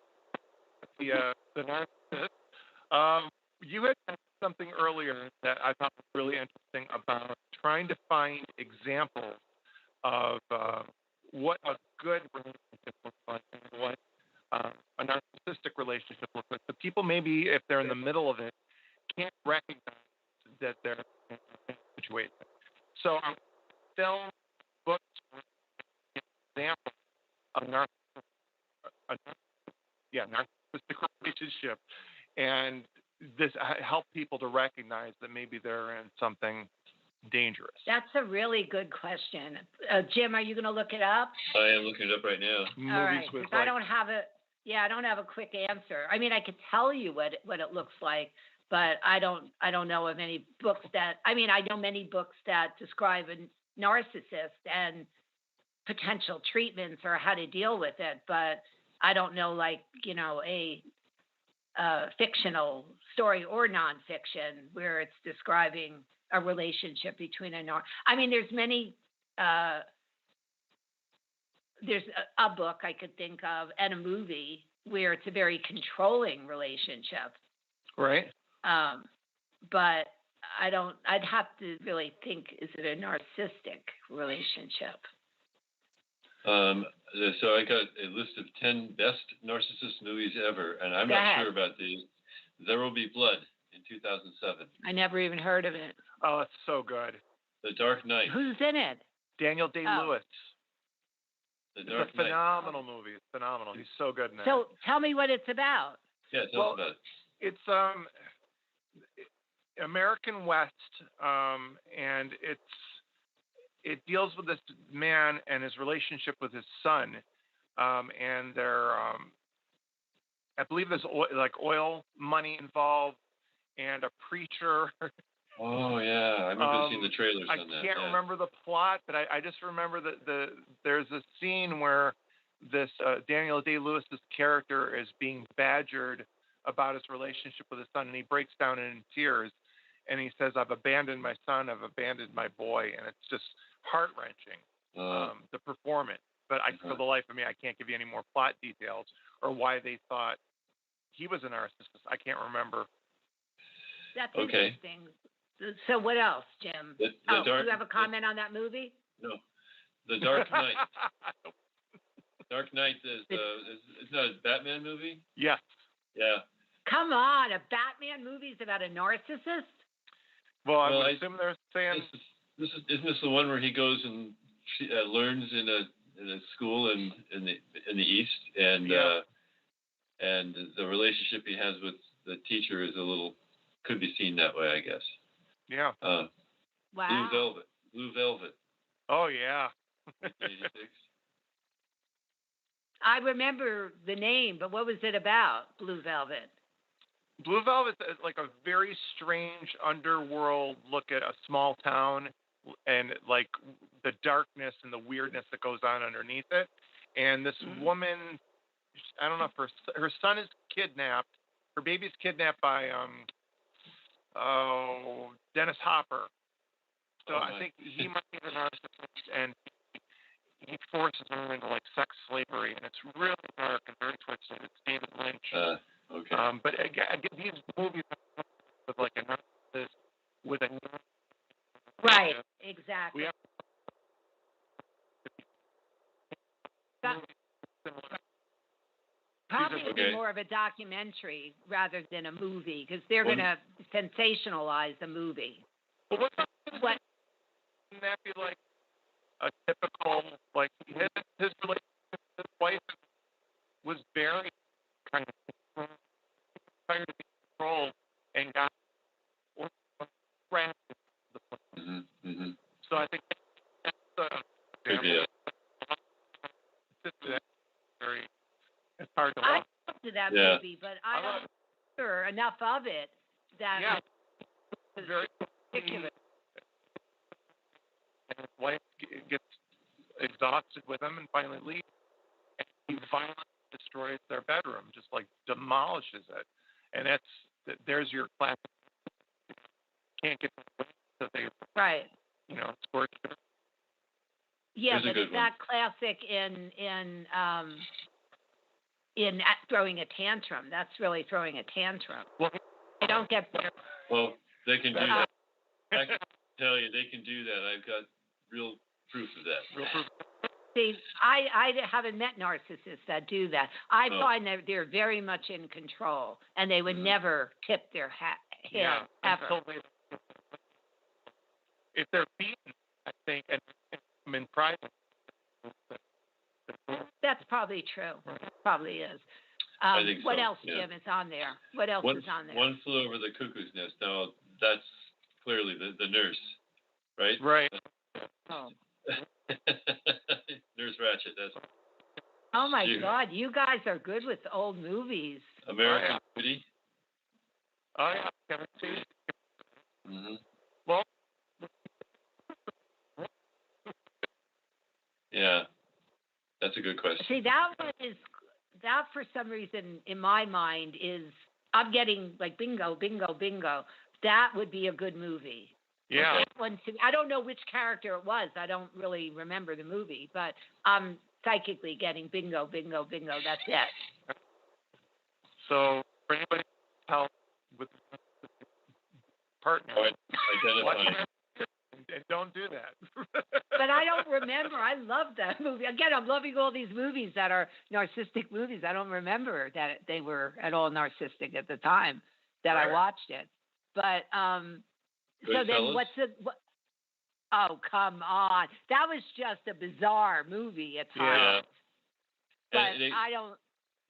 to the Narcissist. You had said something earlier that I thought was really interesting about trying to find examples of what a good relationship looks like and what a narcissistic relationship looks like. So people maybe, if they're in the middle of it, can't recognize that they're in a situation. So film, books, example of narcissistic relationship, and this help people to recognize that maybe they're in something dangerous. That's a really good question. Jim, are you going to look it up? I am looking it up right now. All right, I don't have a quick answer. I mean, I could tell you what it looks like, but I don't know of any books that. I mean, I know many books that describe a narcissist and potential treatments or how to deal with it, but I don't know, like, a fictional story or nonfiction where it's describing a relationship between I mean, there's many. There's a book I could think of and a movie where it's a very controlling relationship. Right. But I'd have to really think, is it a narcissistic relationship? So I got a list of 10 best narcissist movies ever, and I'm not sure about these. There Will Be Blood in 2007. I never even heard of it. Oh, it's so good. The Dark Knight. Who's in it? Daniel Day-Lewis. The Dark It's a phenomenal movie. It's phenomenal. He's so good in that. So tell me what it's about. Yeah, tell us about it. It's American West, and it deals with this man and his relationship with his son, and their I believe there's oil money involved, and a preacher. Oh yeah, I remember seeing the trailers on that. I can't remember the plot, but I just remember that there's a scene where this Daniel Day-Lewis's character is being badgered about his relationship with his son, and he breaks down in tears, and he says, "I've abandoned my son, I've abandoned my boy," and it's just heart-wrenching, the performance. But for the life of me, I can't give you any more plot details or why they thought he was a narcissist. I can't remember. That's interesting. So what else, Jim? Do you have a comment on that movie? No. The Dark Knight. Dark Knight is that a Batman movie? Yes. Yeah. Come on, a Batman movie is about a narcissist? Well, I assume they're saying isn't this the one where he goes and learns in a school in the East, and the relationship he has with the teacher is could be seen that way, I guess. Yeah. Wow. Blue Velvet. Oh yeah. 1986. I remember the name, but what was it about, Blue Velvet? Blue Velvet is like a very strange underworld look at a small town and like the darkness and the weirdness that goes on underneath it. And this woman, I don't know if her son is kidnapped. Her baby's kidnapped by Dennis Hopper. So I think he might be the narcissist, and he forces her into like sex slavery, and it's really dark and very twisted. It's David Lynch. Okay. But again, these movies with like a narcissist with a right, exactly. Probably would be more of a documentary rather than a movie because they're going to sensationalize the movie. Well, wouldn't that be like a typical, like, his relationship with his wife was very kind of tired of being controlled and got trapped. So I think that's Could be very, it's hard to I watch. loved that Yeah. movie, but I don't remember enough of it that Yeah. was Very ridiculous. and his wife gets exhausted with him and finally leaves. And he violently destroys their bedroom, just like demolishes it. And there's your classic. Can't get so they, Right. scorched her. Yeah, Here's a but good it's that classic in throwing a tantrum. That's really throwing a tantrum. Well, They don't get. Well, they can do that. I can tell you, they can do that. I've got real proof of that. Real proof. See, I haven't met narcissists that do that. I Oh. find that they're very much in control, and they would never tip their head ever. Until if they're beaten, I think, and in private. That's probably true. Probably is. I think what so, else, yeah. Jim, is on there? What else is on there? One Flew Over the Cuckoo's Nest. Now, that's clearly the nurse, right? Right. Oh. Nurse Ratched. That's Oh my Shoot. God, you guys are good with old movies. American Beauty. Oh, yeah. Haven't seen it. Mm-hmm. Well, Yeah, that's a good question. See, that for some reason in my mind is, I'm getting like bingo, bingo, bingo. That would be a good movie. yeah. I don't know which character it was. I don't really remember the movie, but I'm psychically getting bingo, bingo, bingo. That's it. So, for anybody help with partner, Identifying. and don't do that. But I don't remember. I love that movie. Again, I'm loving all these movies that are narcissistic movies. I don't remember that they were at all narcissistic at the time that I watched it. But so then what? Oh, come on. That was just a bizarre movie at times. Yeah. But And I don't.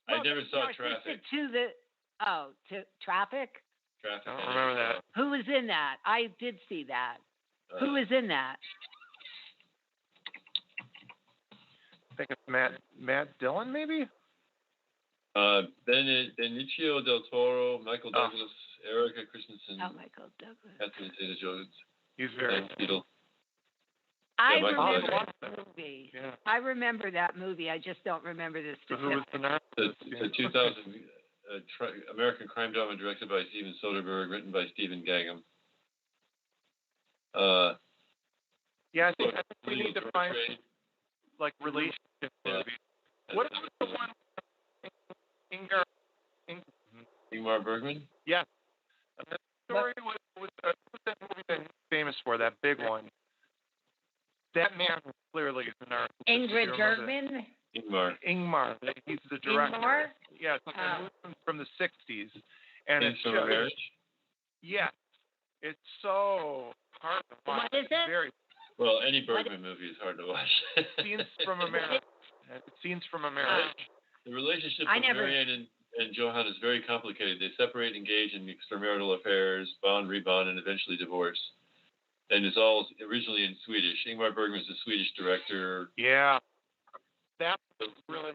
I never saw narcissistic Traffic. To Traffic? Traffic. I don't remember that. Who was in that? I did see that. Who was in that? I think it's Matt Dillon, maybe? Benicio del Toro, Michael Douglas, Erica Christensen, Oh, Michael Douglas. Catherine Zeta-Jones, He's very. Dan Cheadle. I Yeah, Michael remember Douglas. that movie. Yeah. I remember that movie. I just don't remember the So who was specifics. the The narcissist? 2000 American crime drama directed by Steven Soderbergh, written by Stephen Gagum. Yeah, I think we need to find like relationship movies. What was the one? Ingmar Bergman? Yeah. That story was that movie that he's famous for, that big one. That man was clearly a narcissist. Ingrid Bergman. Ingmar. He's the director. Ingmar? Yeah, it's like a movie from the 60s. And Scenes from a Marriage? Yeah. It's so hard to watch. What is it? Very Well, any Bergman movie is hard to watch. Scenes from a Marriage. Scenes from a Marriage. The relationship I of never- Marianne and Johann is very complicated. They separate, engage in extramarital affairs, bond, rebond, and eventually divorce. And it's all originally in Swedish. Ingmar Bergman is a Swedish director. Yeah. That was really,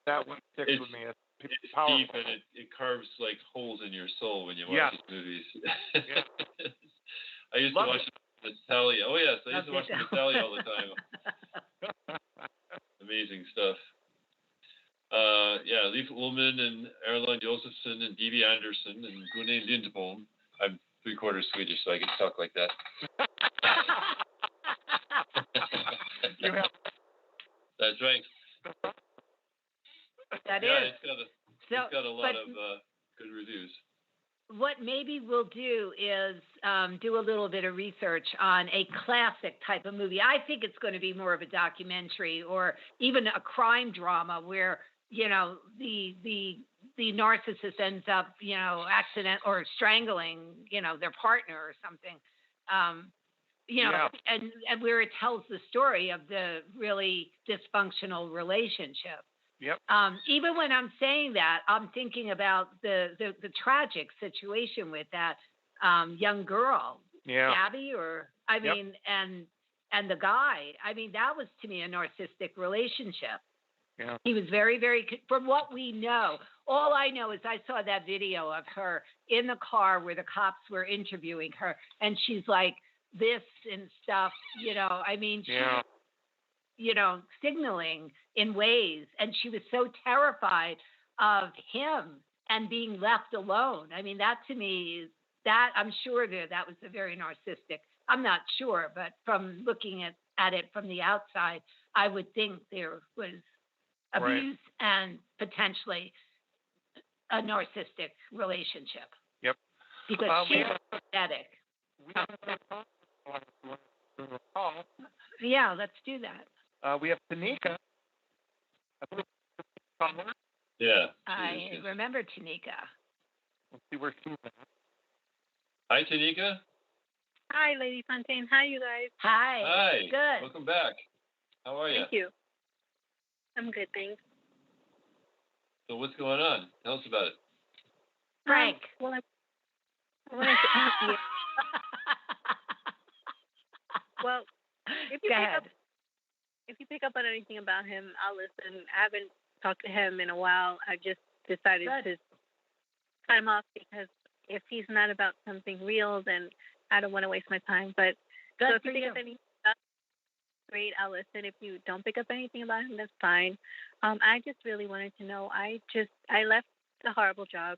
that one sticks with me. It's powerful. Deep, and it carves like holes in your soul when you watch Yeah. these movies. Yeah. I used Love to watch Natalia. Oh yes, I used to watch Okay. Natalia all the time. Amazing stuff. Leif Ullman and Erland Josephson and D.V. Anderson and Gunnar Lindbom. I'm 3/4 Swedish, so I can talk like that. You have That's right. That Yeah, is. it's got a lot of good reviews. What maybe we'll do is do a little bit of research on a classic type of movie. I think it's going to be more of a documentary or even a crime drama where, the narcissist ends up, accident or strangling, their partner or something. you know, and where it tells the story of the really dysfunctional relationship. Yep. Even when I'm saying that, I'm thinking about the tragic situation with that young girl, Gabby, or I mean, and the guy. I mean, that was to me a narcissistic relationship. Yeah. He was very, very, from what we know, all I know is I saw that video of her in the car where the cops were interviewing her, and she's like this and stuff, you know, I mean, she, you know, signaling in ways, and she was so terrified of him and being left alone. I mean, that to me, that I'm sure that was a very narcissistic, I'm not sure, but from looking at it from the outside, I would think there was abuse and potentially a narcissistic relationship. Yep. Because she's pathetic. Yeah, let's do that. We have Tanika. Yeah. I remember Tanika. Let's see where she's at. Hi, Tanika. Hi, Lady Fontaine. Hi, you guys. Hi. Hi. Good. Welcome back. How are you? Thank you. I'm good, thanks. So what's going on? Tell us about it. Frank. Well, I wanted to ask you. Well, if you pick up on anything about him, I'll listen. I haven't talked to him in a while. I just decided to cut him off because if he's not about something real, then I don't want to waste my time. But so if you pick up anything, great, I'll listen. If you don't pick up anything about him, that's fine. I just really wanted to know. I left a horrible job,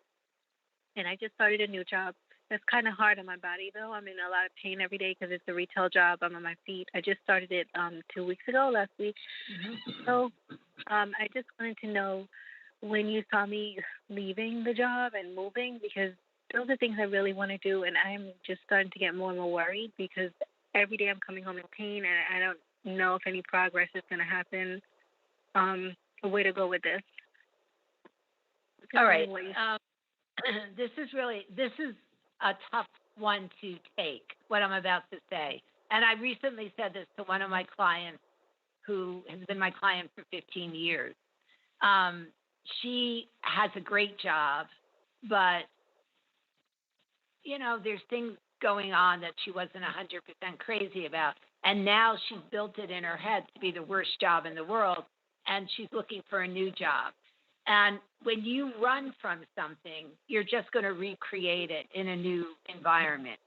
and I just started a new job. It's kind of hard on my body, though. I'm in a lot of pain every day because it's a retail job. I'm on my feet. I just started it 2 weeks ago, last week. Mm-hmm. So I just wanted to know when you saw me leaving the job and moving, because those are things I really want to do, and I'm just starting to get more and more worried because every day I'm coming home in pain, and I don't know if any progress is going to happen. A way to go with this. All right. This is a tough one to take, what I'm about to say. And I recently said this to one of my clients who has been my client for 15 years. She has a great job, but, you know, there's things going on that she wasn't 100% crazy about. And now she's built it in her head to be the worst job in the world, and she's looking for a new job. And when you run from something, you're just going to recreate it in a new environment.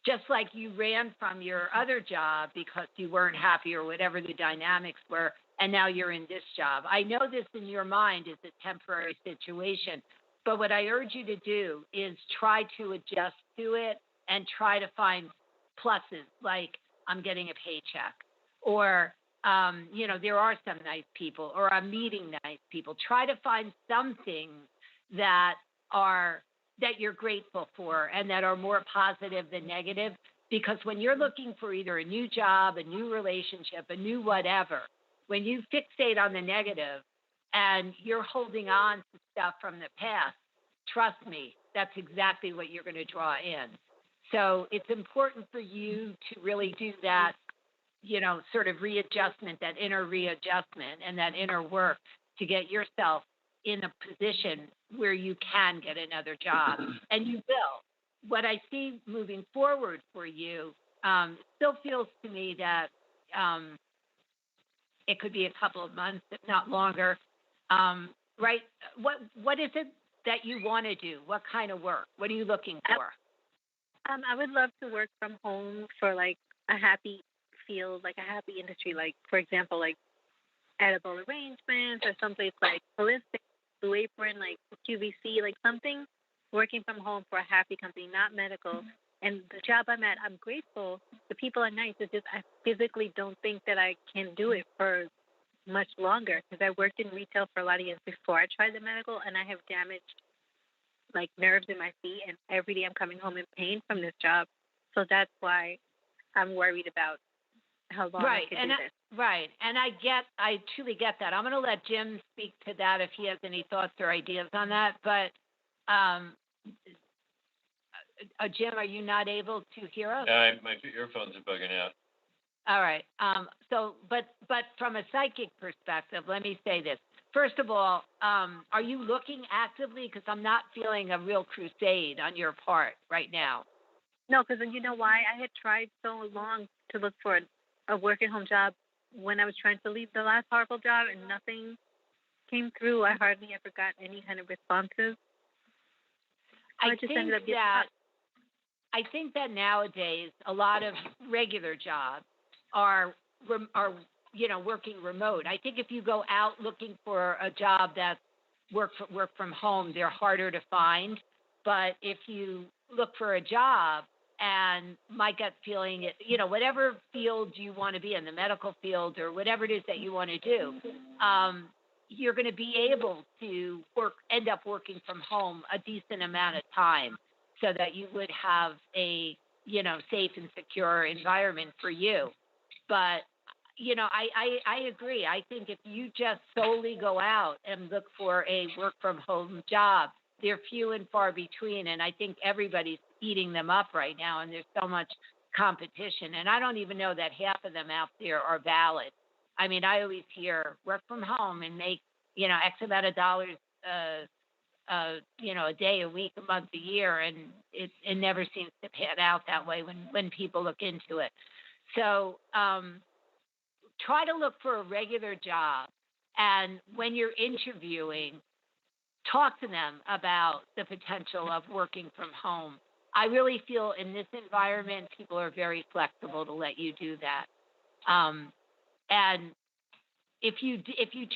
Just like you ran from your other job because you weren't happy or whatever the dynamics were, and now you're in this job. I know this in your mind is a temporary situation, but what I urge you to do is try to adjust to it and try to find pluses, like I'm getting a paycheck, or you know, there are some nice people, or I'm meeting nice people. Try to find some things that you're grateful for and that are more positive than negative. Because when you're looking for either a new job, a new relationship, a new whatever, when you fixate on the negative and you're holding on to stuff from the past, trust me, that's exactly what you're going to draw in. So it's important for you to really do that, you know, sort of readjustment, that inner readjustment and that inner work to get yourself in a position where you can get another job. And you will. What I see moving forward for you still feels to me that it could be a couple of months, if not longer. Right? What is it that you want to do? What kind of work? What are you looking for? I would love to work from home for like a happy field, like a happy industry, like for example, like edible arrangements or someplace like holistic, Blue Apron, like QVC, like something working from home for a happy company, not medical. And the job I'm at, I'm grateful. The people are nice. It's just I physically don't think that I can do it for much longer because I worked in retail for a lot of years before I tried the medical, and I have damaged like nerves in my feet, and every day I'm coming home in pain from this job. So that's why I'm worried about how long I could do this. Right. And I truly get that. I'm going to let Jim speak to that if he has any thoughts or ideas on that. But Jim, are you not able to hear us? My earphones are bugging out. All right. But from a psychic perspective, let me say this. First of all, are you looking actively? Because I'm not feeling a real crusade on your part right now. No, because you know why? I had tried so long to look for a work-at-home job when I was trying to leave the last horrible job, and nothing came through. I hardly ever got any kind of responses. I think that nowadays a lot of regular jobs are working remote. I think if you go out looking for a job that's work from home, they're harder to find. But if you look for a job, and my gut feeling, whatever field you want to be in, the medical field or whatever it is that you want to do, you're going to be able to end up working from home a decent amount of time, so that you would have a safe and secure environment for you. But I agree. I think if you just solely go out and look for a work from home job, they're few and far between, and I think everybody's eating them up right now, and there's so much competition. And I don't even know that half of them out there are valid. I mean, I always hear work from home and make, X amount of dollars, a day, a week, a month, a year, and it never seems to pan out that way when people look into it. So try to look for a regular job, and when you're interviewing, talk to them about the potential of working from home. I really feel in this environment, people are very flexible to let you do that. And if you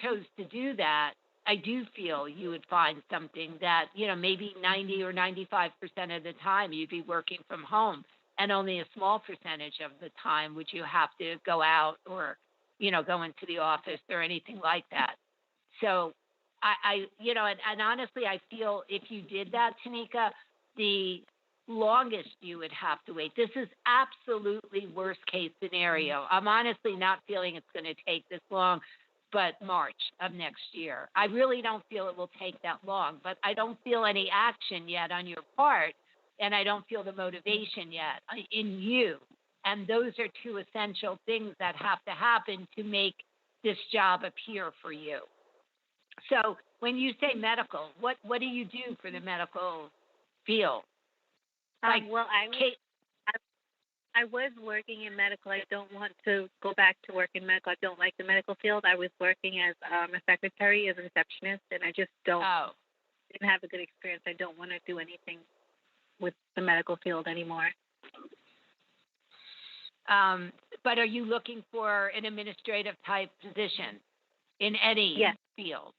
chose to do that, I do feel you would find something that, maybe 90 or 95% of the time you'd be working from home, and only a small percentage of the time would you have to go out or, go into the office or anything like that. So and honestly, I feel if you did that, Tanika, the longest you would have to wait. This is absolutely worst case scenario. I'm honestly not feeling it's going to take this long, but March of next year. I really don't feel it will take that long, but I don't feel any action yet on your part, and I don't feel the motivation yet in you. And those are two essential things that have to happen to make this job appear for you. So when you say medical, what do you do for the medical field? I was working in medical. I don't want to go back to work in medical. I don't like the medical field. I was working as a secretary, as a receptionist, and I just didn't have a good experience. I don't want to do anything with the medical field anymore. But are you looking for an administrative type position in any field?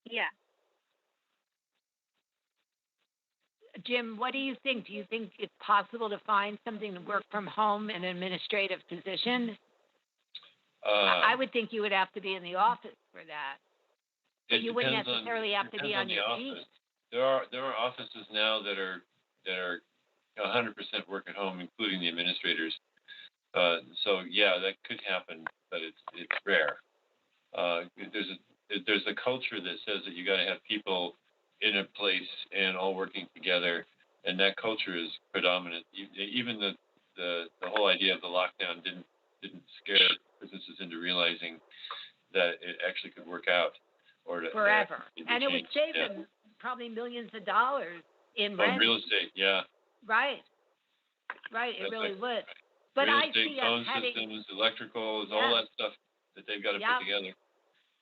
Yeah. Jim, what do you think? Do you think it's possible to find something to work from home in an administrative position? I would think you would have to be in the office for that. But you wouldn't necessarily have to be on your team. There are offices now that are 100% work at home, including the administrators. So yeah, that could happen, but it's rare. There's a culture that says that you got to have people in a place and all working together, and that culture is predominant. Even the whole idea of the lockdown didn't scare businesses into realizing that it actually could work out forever, and it would save them probably millions of dollars in rent. Real estate, yeah. Right. It really would. Right. But real I estate, see phone us heading, systems, electricals, all that stuff that they've got to put together.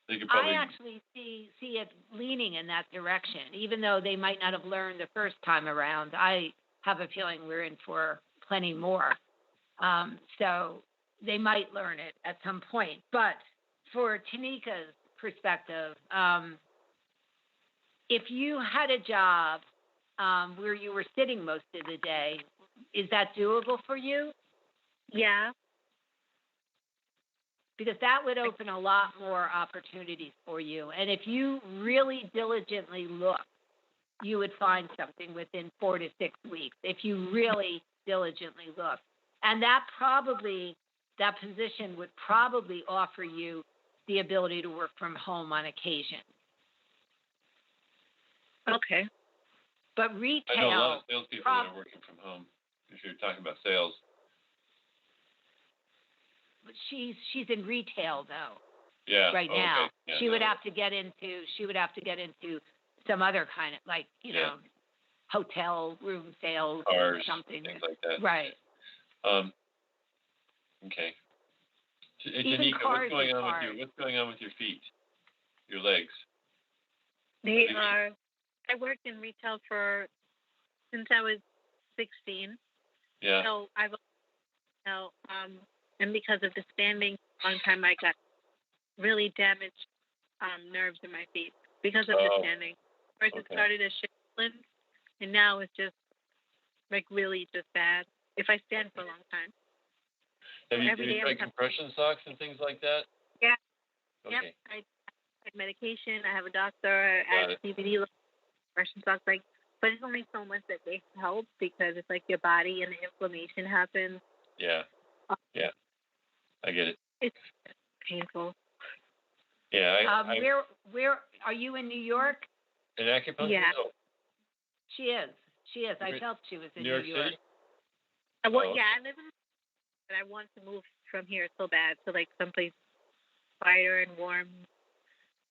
They could I actually see it leaning in that direction, even though they might not have learned the first time around. I have a feeling we're in for plenty more. So they might learn it at some point. But for Tanika's perspective, if you had a job where you were sitting most of the day, is that doable for you? Yeah. Because that would open a lot more opportunities for you. And if you really diligently look, you would find something within 4 to 6 weeks, if you really diligently look. And that position would probably offer you the ability to work from home on occasion. Okay. But retail. I know a lot of salespeople that are working from home. If you're talking about sales. She's in retail though. Yeah. Right now, okay. Yeah, she would have to get into some other kind of hotel room sales or something. Things like that. Right. Okay. Even Janika, cars what's going on with your feet? Your legs? They are. I worked in retail since I was 16. Yeah. So and because of the standing long time, I got really damaged nerves in my feet because of the standing. First, it started as shingles, and now it's just really just bad if I stand for a long time. Have you tried compression socks and things like that? Yeah. Okay. Yep. I take medication. I have a doctor. I have CBD compression socks. But it's only so much that they help because it's like your body and the inflammation happens. Yeah. Yeah. I get it. It's painful. Yeah. Where are you in New York? In acupuncture? Yeah. No. She is. I felt she was in New York New York. City? Yeah, I live in, but I want to move from here so bad. So someplace quieter and warm.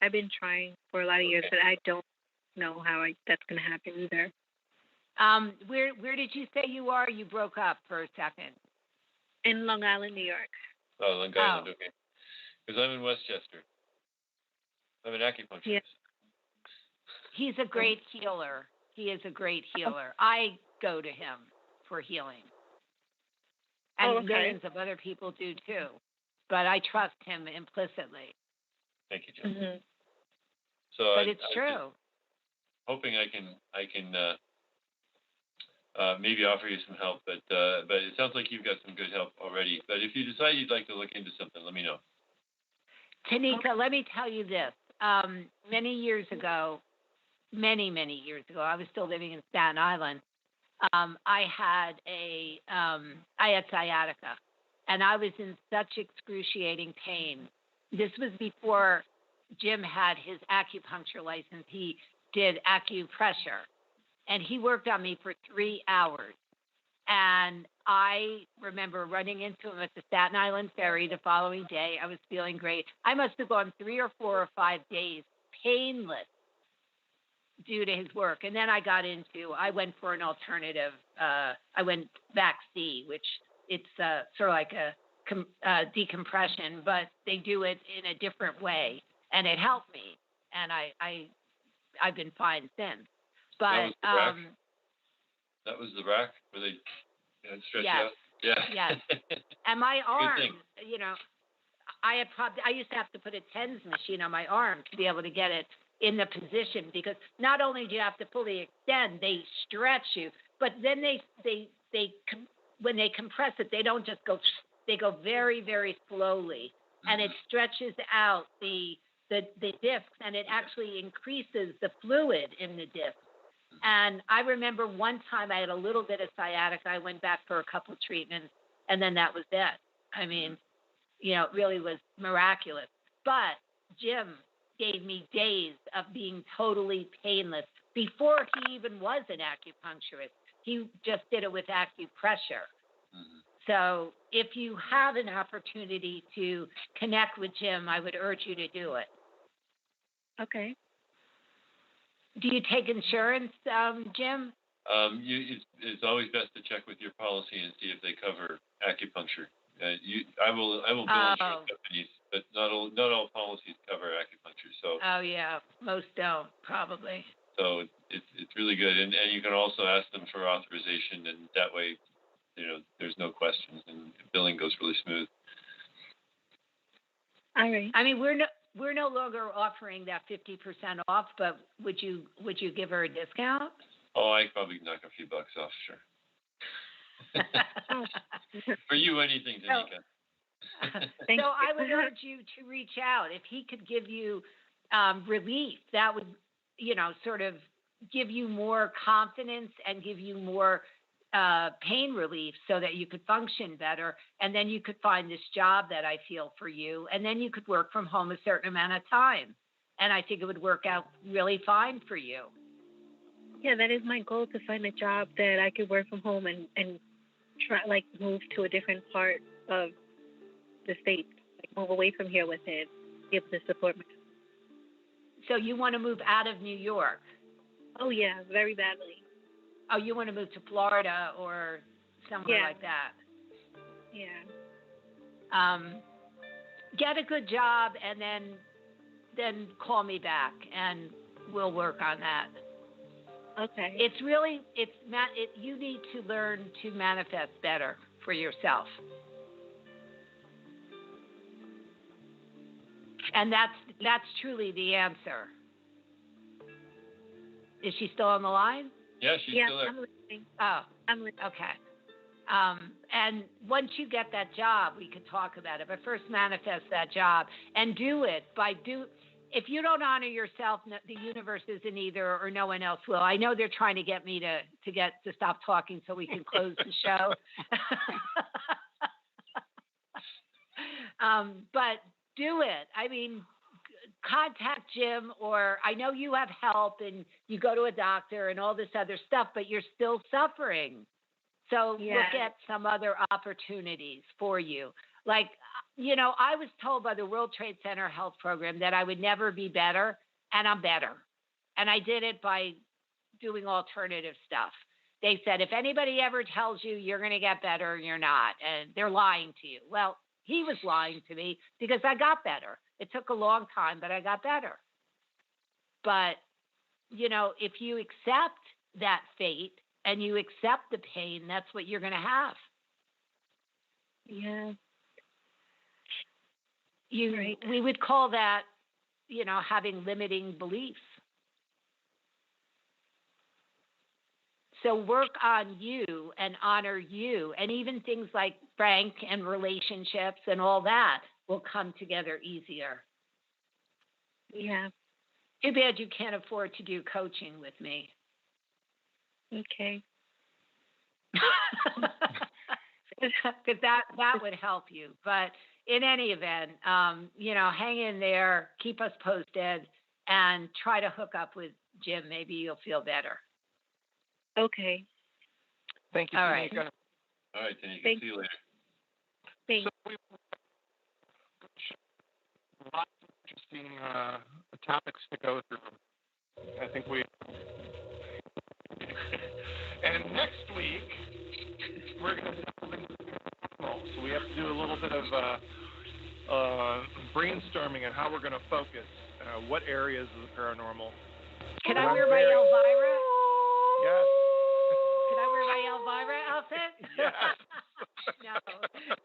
I've been trying for a lot of years, but I don't know how that's going to happen either. Where did you say you are? You broke up for a second. In Long Island, New York. Oh, Long Island, okay. Because I'm in Westchester. I'm an acupuncturist. Yeah. He's a great healer. He is a great healer. I go to him for healing. And millions of other people do too. But I trust him implicitly. Thank you, John. Mm-hmm. So but it's true. Hoping I can maybe offer you some help, but it sounds like you've got some good help already. But if you decide you'd like to look into something, let me know. Tanika, let me tell you this. Many years ago, I was still living in Staten Island. I had sciatica, and I was in such excruciating pain. This was before Jim had his acupuncture license. He did acupressure, and he worked on me for 3 hours. And I remember running into him at the Staten Island Ferry the following day. I was feeling great. I must have gone 3 or 4 or 5 days painless due to his work. And then I went for an alternative. I went back C, which it's sort of like a decompression, but they do it in a different way. And it helped me. And I've been fine since. But that was the rack where they stretch yes, out? Yeah. Yes. And my arms, I used to have to put a TENS machine on my arm to be able to get it in the position, because not only do you have to fully extend, they stretch you, but then when they compress it, they don't just go, they go very, very slowly, and it stretches out the discs, and it actually increases the fluid in the discs. And I remember one time I had a little bit of sciatica. I went back for a couple of treatments, and then that was it. I mean, it really was miraculous. But Jim gave me days of being totally painless before he even was an acupuncturist. He just did it with acupressure. Mm-hmm. So if you have an opportunity to connect with Jim, I would urge you to do it. Okay. Mm-hmm. Do you take insurance, Jim? It's always best to check with your policy and see if they cover acupuncture. I will bill insurance companies, but not all policies cover acupuncture. So. Oh yeah, most don't probably. So it's really good, and you can also ask them for authorization, and that way, there's no questions, and billing goes really smooth. All right. I mean, we're no longer offering that 50% off, but would you give her a discount? Oh, I'd probably knock a few bucks off, sure. For you, anything, Tanika. So I would urge you to reach out. If he could give you relief, that would, sort of give you more confidence and give you more pain relief so that you could function better. And then you could find this job that I feel for you. And then you could work from home a certain amount of time. And I think it would work out really fine for you. Yeah, that is my goal, to find a job that I could work from home and try, like, move to a different part of the state, like move away from here with it, be able to support me. So you want to move out of New York? Oh yeah, very badly. Oh, you want to move to Florida or somewhere like that? Yeah. Get a good job and then call me back and we'll work on that. Okay. You need to learn to manifest better for yourself. And that's truly the answer. Is she still on the line? Yeah, she's still there. I'm listening. Oh, I'm listening. okay. And once you get that job, we could talk about it. But first, manifest that job and do it If you don't honor yourself, the universe isn't either, or no one else will. I know they're trying to get me to stop talking so we can close the show. But do it. I mean, contact Jim, or I know you have help and you go to a doctor and all this other stuff, but you're still suffering. So look at some other opportunities for you. Like, I was told by the World Trade Center Health Program that I would never be better, and I'm better. And I did it by doing alternative stuff. They said, if anybody ever tells you you're going to get better, you're not, and they're lying to you. Well, he was lying to me because I got better. It took a long time, but I got better. But, if you accept that fate and you accept the pain, that's what you're going to have. Yeah. We would call that, having limiting beliefs. So work on you and honor you, and even things like Frank and relationships and all that will come together easier. Yeah. Too bad you can't afford to do coaching with me. Okay. Because that would help you. But in any event, hang in there, keep us posted, and try to hook up with Jim. Maybe you'll feel better. Okay. Thank you, All Tanika. right. All right, Tanika. See you later. Thanks. So we lots of interesting topics to go through. I think and next week we're going to delve into the paranormal. So we have to do a little bit of brainstorming on how we're going to focus. What areas of the paranormal? Can I wear my Elvira? Yes. Can I wear my Elvira outfit? Yes.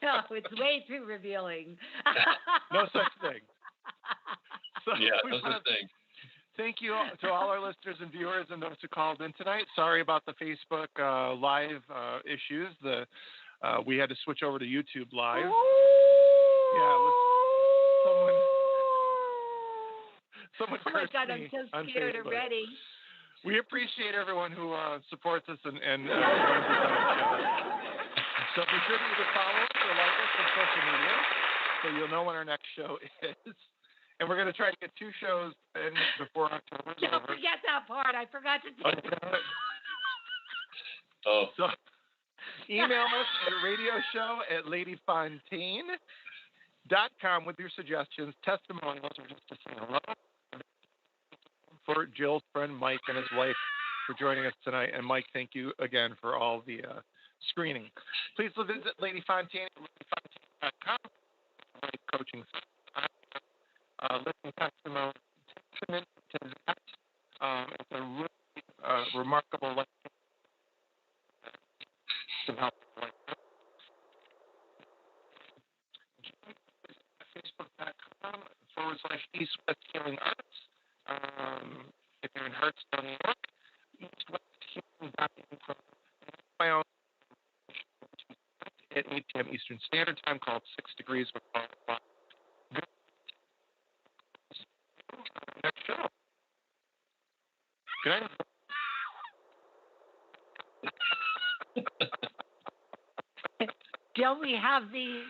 No, it's way too revealing. No such thing. So no such thing. Thank you to all our listeners and viewers and those who called in tonight. Sorry about the Facebook live issues. We had to switch over to YouTube Live. Yeah, someone oh my God, I'm so scared already. We appreciate everyone who supports us and joins us on the show. So be sure to either follow us or like us on social media so you'll know when our next show is. And we're going to try to get 2 shows in before October's over. Don't forget that part. I forgot to do it. Oh. So email us at radioShow@ladyfontaine.com with your suggestions, testimonials, or just to say hello. For Jill's friend Mike and his wife for joining us tonight. And Mike, thank you again for all the screening. Please visit Lady Fontaine at ladyfontaine.com. Coaching. Listen testimony testament to that. It's a really remarkable lesson. Some help like that. Facebook.com/East West Healing Arts. If you're in Hartstown, New York, eastwesthealing.info. My own at 8 p.m. Eastern Standard Time, called 6 Degrees with Paul. Next show. Good night. Don't we have the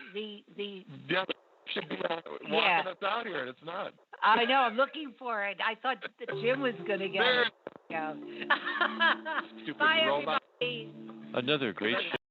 Yeah, should be walking us out here, and it's not. I know, I'm looking for it. I thought that Jim was going to get it. go. Stupid Bye, robot. everybody. Another great show.